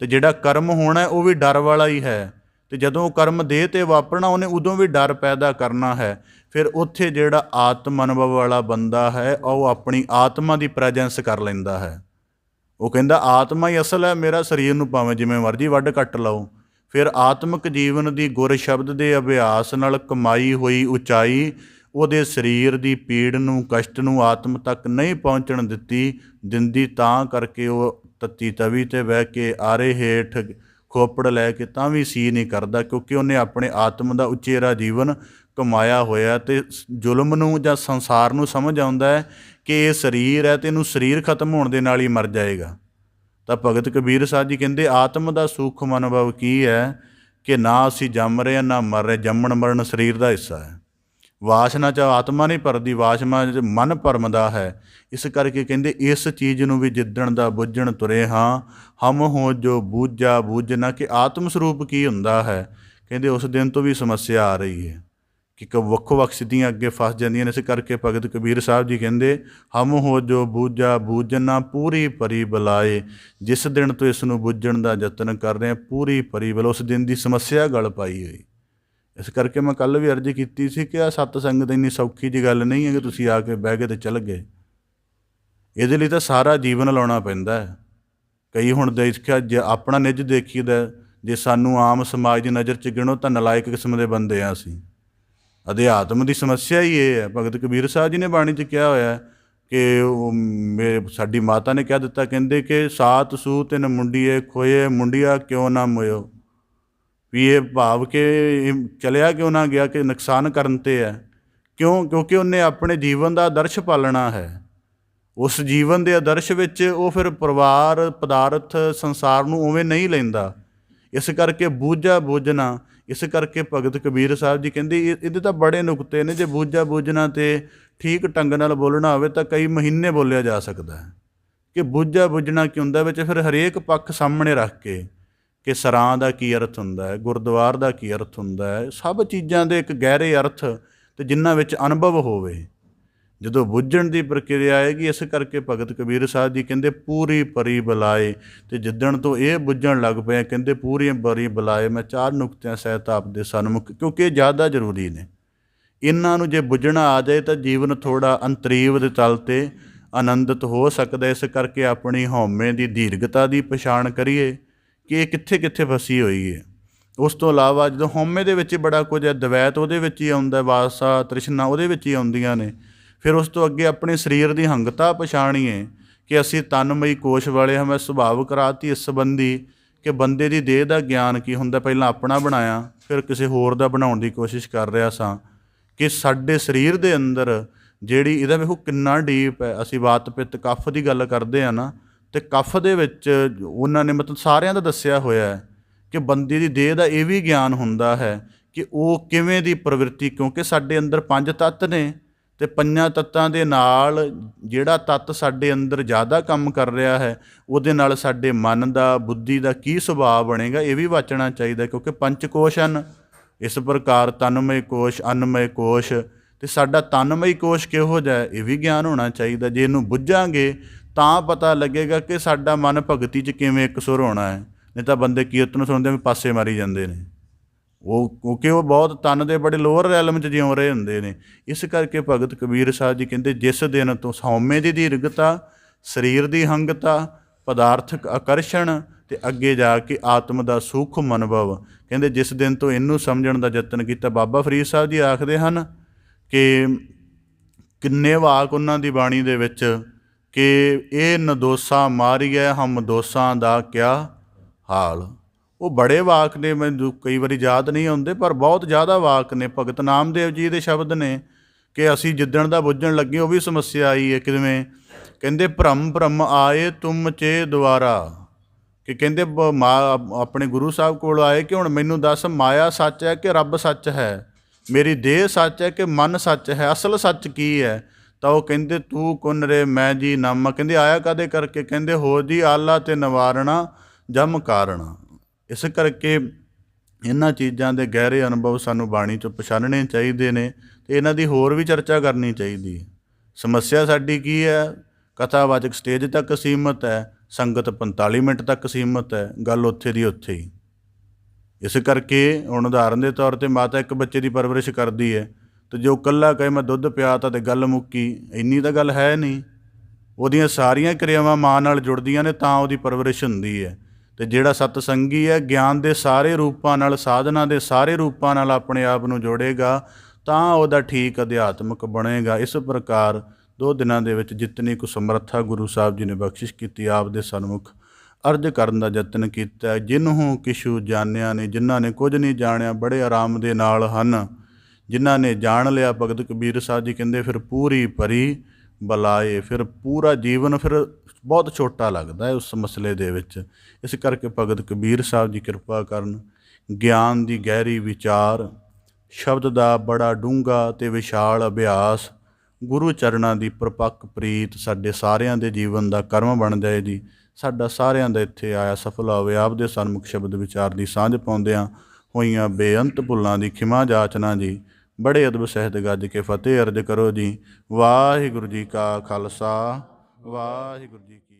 ਅਤੇ ਜਿਹੜਾ ਕਰਮ ਹੋਣਾ ਉਹ ਵੀ ਡਰ ਵਾਲਾ ਹੀ ਹੈ, ਅਤੇ ਜਦੋਂ ਉਹ ਕਰਮ ਦੇਹ 'ਤੇ ਵਾਪਰਨਾ ਉਹਨੇ ਉਦੋਂ ਵੀ ਡਰ ਪੈਦਾ ਕਰਨਾ ਹੈ। ਫਿਰ ਉੱਥੇ ਜਿਹੜਾ ਆਤਮ ਅਨੁਭਵ ਵਾਲਾ ਬੰਦਾ ਹੈ ਉਹ ਆਪਣੀ ਆਤਮਾ ਦੀ ਪ੍ਰੈਜੈਂਸ ਕਰ ਲੈਂਦਾ ਹੈ। ਉਹ ਕਹਿੰਦਾ ਆਤਮਾ ਹੀ ਅਸਲ ਹੈ, ਮੇਰਾ ਸਰੀਰ ਨੂੰ ਭਾਵੇਂ ਜਿਵੇਂ ਮਰਜ਼ੀ ਵੱਢ ਕੱਟ ਲਓ। ਫਿਰ ਆਤਮਿਕ ਜੀਵਨ ਦੀ ਗੁਰ ਸ਼ਬਦ ਦੇ ਅਭਿਆਸ ਨਾਲ ਕਮਾਈ ਹੋਈ ਉਚਾਈ ਉਹਦੇ ਸਰੀਰ ਦੀ ਪੀੜ ਨੂੰ, ਕਸ਼ਟ ਨੂੰ ਆਤਮ ਤੱਕ ਨਹੀਂ ਪਹੁੰਚਣ ਦਿੰਦੀ। ਤਾਂ ਕਰਕੇ ਉਹ ਤੱਤੀ ਤਵੀ 'ਤੇ ਬਹਿ ਕੇ ਆਰੇ ਹੇਠ ਖੋਪੜ ਲੈ ਕੇ ਤਾਂ ਵੀ ਸੀ ਨਹੀਂ ਕਰਦਾ, ਕਿਉਂਕਿ ਉਹਨੇ ਆਪਣੇ ਆਤਮ ਦਾ ਉਚੇਰਾ ਜੀਵਨ ਕਮਾਇਆ ਹੋਇਆ। ਅਤੇ ਜ਼ੁਲਮ ਨੂੰ ਜਾਂ ਸੰਸਾਰ ਨੂੰ ਸਮਝ ਆਉਂਦਾ ਹੈ ਕਿ ਇਹ ਸਰੀਰ ਹੈ ਅਤੇ ਇਹਨੂੰ ਸਰੀਰ ਖਤਮ ਹੋਣ ਦੇ ਨਾਲ ਹੀ ਮਰ ਜਾਏਗਾ। ਤਾਂ ਭਗਤ ਕਬੀਰ ਸਾਹਿਬ ਜੀ ਕਹਿੰਦੇ ਆਤਮ ਦਾ ਸੂਖਮ ਅਨੁਭਵ ਕੀ ਹੈ ਕਿ ਨਾ ਅਸੀਂ ਜੰਮ ਰਹੇ ਹਾਂ ਨਾ ਮਰ ਰਹੇ। ਜੰਮਣ ਮਰਨ ਸਰੀਰ ਦਾ ਹਿੱਸਾ ਹੈ। ਵਾਸ਼ਨਾ 'ਚ ਆਤਮਾ ਨਹੀਂ ਭਰਦੀ, ਵਾਸ਼ਨਾ 'ਚ ਮਨ ਭਰਮਦਾ ਹੈ। ਇਸ ਕਰਕੇ ਕਹਿੰਦੇ ਇਸ ਚੀਜ਼ ਨੂੰ ਵੀ ਜਿੱਦਣ ਦਾ ਬੁੱਝਣ ਤੁਰੇ ਹਾਂ, ਹਮ ਹੋ ਜੋ ਬੂਝਾ ਬੂਝਣਾ, ਕਿ ਆਤਮ ਸਰੂਪ ਕੀ ਹੁੰਦਾ ਹੈ। ਕਹਿੰਦੇ ਉਸ ਦਿਨ ਤੋਂ ਵੀ ਸਮੱਸਿਆ ਆ ਰਹੀ ਹੈ ਕਿ ਵੱਖੋ ਵੱਖ ਸਿੱਧੀਆਂ ਅੱਗੇ ਫਸ ਜਾਂਦੀਆਂ ਨੇ। ਇਸ ਕਰਕੇ ਭਗਤ ਕਬੀਰ ਸਾਹਿਬ ਜੀ ਕਹਿੰਦੇ ਹਮ ਹੋ ਜੋ ਬੂਝਾ ਬੂਝਣਾ ਪੂਰੀ ਪਰੀ ਬੁਲਾਏ। ਜਿਸ ਦਿਨ ਤੋਂ ਇਸ ਨੂੰ ਬੁੱਝਣ ਦਾ ਯਤਨ ਕਰ ਰਹੇ ਹਾਂ, ਪੂਰੀ ਪਰੀ ਬਲ, ਉਸ ਦਿਨ ਦੀ ਸਮੱਸਿਆ ਗਲ ਪਾਈ ਹੋਈ। ਇਸ ਕਰਕੇ ਮੈਂ ਕੱਲ੍ਹ ਵੀ ਅਰਜ਼ ਕੀਤੀ ਸੀ ਕਿ ਆਹ ਸਤ ਸੰਗਤ ਇੰਨੀ ਸੌਖੀ ਜਿਹੀ ਗੱਲ ਨਹੀਂ ਹੈ ਕਿ ਤੁਸੀਂ ਆ ਕੇ ਬਹਿ ਗਏ ਅਤੇ ਚੱਲ ਗਏ। ਇਹਦੇ ਲਈ ਤਾਂ ਸਾਰਾ ਜੀਵਨ ਲਾਉਣਾ ਪੈਂਦਾ ਹੈ। ਕਈ ਹੁਣ ਦੇਖਿਆ, ਜੇ ਆਪਣਾ ਨਿੱਜ ਦੇਖੀਦਾ, ਜੇ ਸਾਨੂੰ ਆਮ ਸਮਾਜ ਦੀ ਨਜ਼ਰ 'ਚ ਗਿਣੋ ਤਾਂ ਨਲਾਇਕ ਕਿਸਮ ਦੇ ਬੰਦੇ ਹਾਂ ਅਸੀਂ। ਅਧਿਆਤਮ ਦੀ ਸਮੱਸਿਆ ਹੀ ਇਹ ਹੈ। ਭਗਤ ਕਬੀਰ ਸਾਹਿਬ ਜੀ ਨੇ ਬਾਣੀ 'ਚ ਕਿਹਾ ਹੋਇਆ ਕਿ ਸਾਡੀ ਮਾਤਾ ਨੇ ਕਹਿ ਦਿੱਤਾ, ਕਹਿੰਦੇ ਕਿ ਸਾਤ ਸੂ ਤਿਨ ਮੁੰਡੀਏ ਖੋਏ, ਮੁੰਡਿਆ ਕਿਉਂ ਨਾ ਮੋਇਓ। ਵੀ ਇਹ ਭਾਵ ਕਿ ਚਲਿਆ ਕਿਉਂ ਨਾ ਗਿਆ, ਕਿ ਨੁਕਸਾਨ ਕਰਨ 'ਤੇ ਹੈ। ਕਿਉਂ? ਕਿਉਂਕਿ ਉਹਨੇ ਆਪਣੇ ਜੀਵਨ ਦਾ ਆਦਰਸ਼ ਪਾਲਣਾ ਹੈ। ਉਸ ਜੀਵਨ ਦੇ ਆਦਰਸ਼ ਵਿੱਚ ਉਹ ਫਿਰ ਪਰਿਵਾਰ, ਪਦਾਰਥ, ਸੰਸਾਰ ਨੂੰ ਉਵੇਂ ਨਹੀਂ ਲੈਂਦਾ। ਇਸ ਕਰਕੇ ਬੂਝਾ ਬੂਝਣਾ। ਇਸ ਕਰਕੇ ਭਗਤ ਕਬੀਰ ਸਾਹਿਬ ਜੀ ਕਹਿੰਦੇ ਇਹਦੇ ਤਾਂ ਬੜੇ ਨੁਕਤੇ ਨੇ। ਜੇ ਬੂਝਾ ਬੂਝਣਾ 'ਤੇ ਠੀਕ ਢੰਗ ਨਾਲ ਬੋਲਣਾ ਹੋਵੇ ਤਾਂ ਕਈ ਮਹੀਨੇ ਬੋਲਿਆ ਜਾ ਸਕਦਾ ਹੈ। ਕਿ ਬੂਝਾ ਬੂਝਣਾ ਕੀ ਹੁੰਦਾ, ਵਿੱਚ ਫਿਰ ਹਰੇਕ ਪੱਖ ਸਾਹਮਣੇ ਰੱਖ ਕੇ ਕਿ ਸਰਾਂ ਦਾ ਕੀ ਅਰਥ ਹੁੰਦਾ ਹੈ, ਗੁਰਦੁਆਰ ਦਾ ਕੀ ਅਰਥ ਹੁੰਦਾ ਹੈ, ਸਭ ਚੀਜ਼ਾਂ ਦੇ ਇੱਕ ਗਹਿਰੇ ਅਰਥ ਅਤੇ ਜਿਨ੍ਹਾਂ ਵਿੱਚ ਅਨੁਭਵ ਹੋਵੇ, ਜਦੋਂ ਬੁੱਝਣ ਦੀ ਪ੍ਰਕਿਰਿਆ ਆਏਗੀ। ਇਸ ਕਰਕੇ ਭਗਤ ਕਬੀਰ ਸਾਹਿਬ ਜੀ ਕਹਿੰਦੇ ਪੂਰੀ ਪਰੀ ਬੁਲਾਏ। ਅਤੇ ਜਿੱਦਣ ਤੋਂ ਇਹ ਬੁੱਝਣ ਲੱਗ ਪਏ, ਕਹਿੰਦੇ ਪੂਰੀ ਪਰੀ ਬੁਲਾਏ। ਮੈਂ 4 ਨੁਕਤਿਆਂ ਸਹਿਤ ਆਪ ਦੇ ਸਨਮੁਖ, ਕਿਉਂਕਿ ਇਹ ਜ਼ਿਆਦਾ ਜ਼ਰੂਰੀ ਨੇ। ਇਹਨਾਂ ਨੂੰ ਜੇ ਬੁੱਝਣਾ ਆ ਜਾਏ ਤਾਂ ਜੀਵਨ ਥੋੜ੍ਹਾ ਅੰਤਰੀਵ ਦੇ ਤਲ 'ਤੇ ਆਨੰਦਿਤ ਹੋ ਸਕਦਾ। ਇਸ ਕਰਕੇ ਆਪਣੀ ਹਉਮੈ ਦੀ ਦੀਰਘਤਾ ਦੀ ਪਛਾਣ ਕਰੀਏ ਕਿ ਇਹ ਕਿੱਥੇ ਕਿੱਥੇ ਫਸੀ ਹੋਈ ਹੈ। ਉਸ ਤੋਂ ਇਲਾਵਾ ਜਦੋਂ ਹਉਮੈ ਦੇ ਵਿੱਚ ਬੜਾ ਕੁਝ ਹੈ, ਦਵੈਤ ਉਹਦੇ ਵਿੱਚ ਹੀ ਆਉਂਦਾ, ਵਾਸਾ ਤ੍ਰਿਸ਼ਨਾ ਉਹਦੇ ਵਿੱਚ ਹੀ ਆਉਂਦੀਆਂ ਨੇ। ਫਿਰ ਉਸ ਤੋਂ ਅੱਗੇ ਆਪਣੇ ਸਰੀਰ ਦੀ ਹੰਗਤਾ ਪਛਾਣੀਏ ਕਿ ਅਸੀਂ ਤਨਮਈ ਕੋਸ਼ ਵਾਲੇ ਹਾਂ। ਮੈਂ ਸੁਭਾਵਿਕ ਰਾਤ ਹੀ ਇਸ ਸੰਬੰਧੀ ਕਿ ਬੰਦੇ ਦੀ ਦੇਹ ਦਾ ਗਿਆਨ ਕੀ ਹੁੰਦਾ, ਪਹਿਲਾਂ ਆਪਣਾ ਬਣਾਇਆ, ਫਿਰ ਕਿਸੇ ਹੋਰ ਦਾ ਬਣਾਉਣ ਦੀ ਕੋਸ਼ਿਸ਼ ਕਰ ਰਿਹਾ ਸਾਂ ਕਿ ਸਾਡੇ ਸਰੀਰ ਦੇ ਅੰਦਰ ਜਿਹੜੀ, ਇਹਦਾ ਵੇਖੋ ਕਿੰਨਾ ਡੀਪ ਹੈ। ਅਸੀਂ ਵਾਤ ਪਿੱਤ ਕਫ ਦੀ ਗੱਲ ਕਰਦੇ ਹਾਂ ਨਾ, ਅਤੇ ਕਫ ਦੇ ਵਿੱਚ ਉਹਨਾਂ ਨੇ ਮਤਲਬ ਸਾਰਿਆਂ ਦਾ ਦੱਸਿਆ ਹੋਇਆ ਹੈ ਕਿ ਬੰਦੇ ਦੀ ਦੇਹ ਦਾ ਇਹ ਵੀ ਗਿਆਨ ਹੁੰਦਾ ਹੈ ਕਿ ਉਹ ਕਿਵੇਂ ਦੀ ਪ੍ਰਵਿਰਤੀ, ਕਿਉਂਕਿ ਸਾਡੇ ਅੰਦਰ 5 ਤੱਤ ਨੇ ਅਤੇ 5 ਤੱਤਾਂ ਦੇ ਨਾਲ ਜਿਹੜਾ ਤੱਤ ਸਾਡੇ ਅੰਦਰ ਜ਼ਿਆਦਾ ਕੰਮ ਕਰ ਰਿਹਾ ਹੈ, ਉਹਦੇ ਨਾਲ ਸਾਡੇ ਮਨ ਦਾ, ਬੁੱਧੀ ਦਾ ਕੀ ਸੁਭਾਅ ਬਣੇਗਾ, ਇਹ ਵੀ ਵਾਚਣਾ ਚਾਹੀਦਾ। ਕਿਉਂਕਿ 5 ਕੋਸ਼ ਹਨ। ਇਸ ਪ੍ਰਕਾਰ ਤਨਮਈ ਕੋਸ਼, ਅੰਨਮਈ ਕੋਸ਼, ਅਤੇ ਸਾਡਾ ਤਨਮਈ ਕੋਸ਼ ਕਿਹੋ ਜਿਹਾ, ਇਹ ਵੀ ਗਿਆਨ ਹੋਣਾ ਚਾਹੀਦਾ। ਜੇ ਇਹਨੂੰ ਬੁੱਝਾਂਗੇ ਤਾਂ ਪਤਾ ਲੱਗੇਗਾ ਕਿ ਸਾਡਾ ਮਨ ਭਗਤੀ 'ਚ ਕਿਵੇਂ ਇਕਸੁਰ ਹੋਣਾ ਹੈ। ਨਹੀਂ ਤਾਂ ਬੰਦੇ ਕੀਰਤਨ ਸੁਣਦੇ ਵੀ ਪਾਸੇ ਮਾਰੀ ਜਾਂਦੇ ਨੇ, ਉਹ ਕਿਉਂਕਿ ਉਹ ਬਹੁਤ ਤਨ ਦੇ ਬੜੇ ਲੋਅਰ ਰੈਲਮ 'ਚ ਜਿਉਂ ਰਹੇ ਹੁੰਦੇ ਨੇ। ਇਸ ਕਰਕੇ ਭਗਤ ਕਬੀਰ ਸਾਹਿਬ ਜੀ ਕਹਿੰਦੇ ਜਿਸ ਦਿਨ ਤੋਂ ਹਉਮੈ ਦੀ ਦੀਰਘਤਾ, ਸਰੀਰ ਦੀ ਹੰਗਤਾ, ਪਦਾਰਥਕ ਆਕਰਸ਼ਣ ਅਤੇ ਅੱਗੇ ਜਾ ਕੇ ਆਤਮ ਦਾ ਸੂਖਮ ਅਨੁਭਵ, ਕਹਿੰਦੇ ਜਿਸ ਦਿਨ ਤੋਂ ਇਹਨੂੰ ਸਮਝਣ ਦਾ ਯਤਨ ਕੀਤਾ। ਬਾਬਾ ਫਰੀਦ ਸਾਹਿਬ ਜੀ ਆਖਦੇ ਹਨ ਕਿ ਕਿੰਨੇ ਵਾਕ ਉਹਨਾਂ ਦੀ ਬਾਣੀ ਦੇ ਵਿੱਚ ਕਿ ਇਹ ਨਦੋਸਾ ਮਾਰੀਐ ਹਮ ਦੋਸਾਂ ਦਾ ਕਿਆ ਹਾਲ। ਉਹ ਬੜੇ ਵਾਕ ਨੇ, ਮੈਨੂੰ ਕਈ ਵਾਰੀ ਯਾਦ ਨਹੀਂ ਆਉਂਦੇ, ਪਰ ਬਹੁਤ ਜ਼ਿਆਦਾ ਵਾਕ ਨੇ। ਭਗਤ ਨਾਮਦੇਵ ਜੀ ਦੇ ਸ਼ਬਦ ਨੇ ਕਿ ਅਸੀਂ ਜਿੱਦਣ ਦਾ ਬੁੱਝਣ ਲੱਗੇ ਉਹ ਵੀ ਸਮੱਸਿਆ ਆਈ ਹੈ। ਕਿਵੇਂ? ਕਹਿੰਦੇ ਭਰਮ ਭਰਮ ਆਏ ਤੁਮ ਚੇ ਦੁਆਰਾ, ਕਿ ਕਹਿੰਦੇ ਆਪਣੇ ਗੁਰੂ ਸਾਹਿਬ ਕੋਲ ਆਏ ਕਿ ਹੁਣ ਮੈਨੂੰ ਦੱਸ, ਮਾਇਆ ਸੱਚ ਹੈ ਕਿ ਰੱਬ ਸੱਚ ਹੈ, ਮੇਰੀ ਦੇਹ ਸੱਚ ਹੈ ਕਿ ਮਨ ਸੱਚ ਹੈ, ਅਸਲ ਸੱਚ ਕੀ ਹੈ? ਤਾਂ ਉਹ ਕਹਿੰਦੇ ਤੂੰ ਕੁਨ ਰੇ ਮੈਂ ਜੀ ਨਾਮਾ। ਕਹਿੰਦੇ ਆਇਆ ਕਾਹਦੇ ਕਰਕੇ? ਕਹਿੰਦੇ ਹੋ ਜੀ ਆਲਾ ਤੇ ਨਿਵਾਰਣਾ ਜਮ ਕਾਰਣਾ। ਇਸ ਕਰਕੇ ਇਹਨਾਂ ਚੀਜ਼ਾਂ ਦੇ ਗਹਿਰੇ ਅਨੁਭਵ ਸਾਨੂੰ ਬਾਣੀ 'ਚੋਂ ਪਛਾਣਨੇ ਚਾਹੀਦੇ ਨੇ ਅਤੇ ਇਹਨਾਂ ਦੀ ਹੋਰ ਵੀ ਚਰਚਾ ਕਰਨੀ ਚਾਹੀਦੀ ਹੈ। ਸਮੱਸਿਆ ਸਾਡੀ ਕੀ ਹੈ? ਕਥਾਵਾਚਕ ਸਟੇਜ ਤੱਕ ਸੀਮਤ ਹੈ, ਸੰਗਤ 45 ਮਿੰਟ ਤੱਕ ਸੀਮਤ ਹੈ, ਗੱਲ ਉੱਥੇ ਦੀ ਉੱਥੇ ਹੀ। ਇਸ ਕਰਕੇ ਹੁਣ ਉਦਾਹਰਨ ਦੇ ਤੌਰ 'ਤੇ ਮਾਤਾ ਇੱਕ ਬੱਚੇ ਦੀ ਪਰਵਰਿਸ਼ ਕਰਦੀ ਹੈ, ਅਤੇ ਜੋ ਇਕੱਲਾ ਕਹੇ ਮੈਂ ਦੁੱਧ ਪਿਆ ਤਾ ਅਤੇ ਗੱਲ ਮੁੱਕੀ, ਇੰਨੀ ਤਾਂ ਗੱਲ ਹੈ ਨਹੀਂ। ਉਹਦੀਆਂ ਸਾਰੀਆਂ ਕਿਰਿਆਵਾਂ ਮਾਂ ਨਾਲ ਜੁੜਦੀਆਂ ਨੇ ਤਾਂ ਉਹਦੀ ਪਰਵਰਿਸ਼ ਹੁੰਦੀ ਹੈ। ਅਤੇ ਜਿਹੜਾ ਸਤਸੰਗੀ ਹੈ, ਗਿਆਨ ਦੇ ਸਾਰੇ ਰੂਪਾਂ ਨਾਲ, ਸਾਧਨਾ ਦੇ ਸਾਰੇ ਰੂਪਾਂ ਨਾਲ ਆਪਣੇ ਆਪ ਨੂੰ ਜੋੜੇਗਾ ਤਾਂ ਉਹਦਾ ਠੀਕ ਅਧਿਆਤਮਕ ਬਣੇਗਾ। ਇਸ ਪ੍ਰਕਾਰ 2 ਦਿਨਾਂ ਦੇ ਵਿੱਚ ਜਿਤਨੀ ਕੁ ਸਮਰੱਥਾ ਗੁਰੂ ਸਾਹਿਬ ਜੀ ਨੇ ਬਖਸ਼ਿਸ਼ ਕੀਤੀ, ਆਪ ਦੇ ਸਨਮੁਖ ਅਰਜ਼ ਕਰਨ ਦਾ ਯਤਨ ਕੀਤਾ। ਜਿਨਹੂ ਕਿਛੂ ਜਾਣਿਆ ਨੇ, ਜਿਨ੍ਹਾਂ ਨੇ ਕੁਝ ਨਹੀਂ ਜਾਣਿਆ ਬੜੇ ਆਰਾਮ ਦੇ ਨਾਲ ਹਨ। ਜਿਨ੍ਹਾਂ ਨੇ ਜਾਣ ਲਿਆ, ਭਗਤ ਕਬੀਰ ਸਾਹਿਬ ਜੀ ਕਹਿੰਦੇ ਫਿਰ ਪੂਰੀ ਭਰੀ ਬੁਲਾਏ। ਫਿਰ ਪੂਰਾ ਜੀਵਨ ਫਿਰ ਬਹੁਤ ਛੋਟਾ ਲੱਗਦਾ ਹੈ ਉਸ ਮਸਲੇ ਦੇ ਵਿੱਚ। ਇਸ ਕਰਕੇ ਭਗਤ ਕਬੀਰ ਸਾਹਿਬ ਜੀ ਕਿਰਪਾ ਕਰਨ ਗਿਆਨ ਦੀ ਗਹਿਰੀ ਵਿਚਾਰ, ਸ਼ਬਦ ਦਾ ਬੜਾ ਡੂੰਘਾ ਤੇ ਵਿਸ਼ਾਲ ਅਭਿਆਸ, ਗੁਰੂ ਚਰਨਾਂ ਦੀ ਪ੍ਰਪੱਕ ਪ੍ਰੀਤ ਸਾਡੇ ਸਾਰਿਆਂ ਦੇ ਜੀਵਨ ਦਾ ਕਰਮ ਬਣ ਜਾਏ ਜੀ। ਸਾਡਾ ਸਾਰਿਆਂ ਦਾ ਇੱਥੇ ਆਇਆ ਸਫਲ ਹੋਵੇ। ਆਪਦੇ ਸਨਮੁਖ ਸ਼ਬਦ ਵਿਚਾਰ ਦੀ ਸਾਂਝ ਪਾਉਂਦਿਆਂ ਹੋਈਆਂ ਬੇਅੰਤ ਭੁੱਲਾਂ ਦੀ ਖਿਮਾ ਜਾਚਨਾ ਜੀ। ਬੜੇ ਅਦਬ ਸਹਿਤ ਗੱਜ ਕੇ ਫਤਿਹ ਅਰਜ ਕਰੋ ਜੀ। ਵਾਹਿਗੁਰੂ ਜੀ ਕਾ ਖਾਲਸਾ, ਵਾਹਿਗੁਰੂ ਜੀ ਕੀ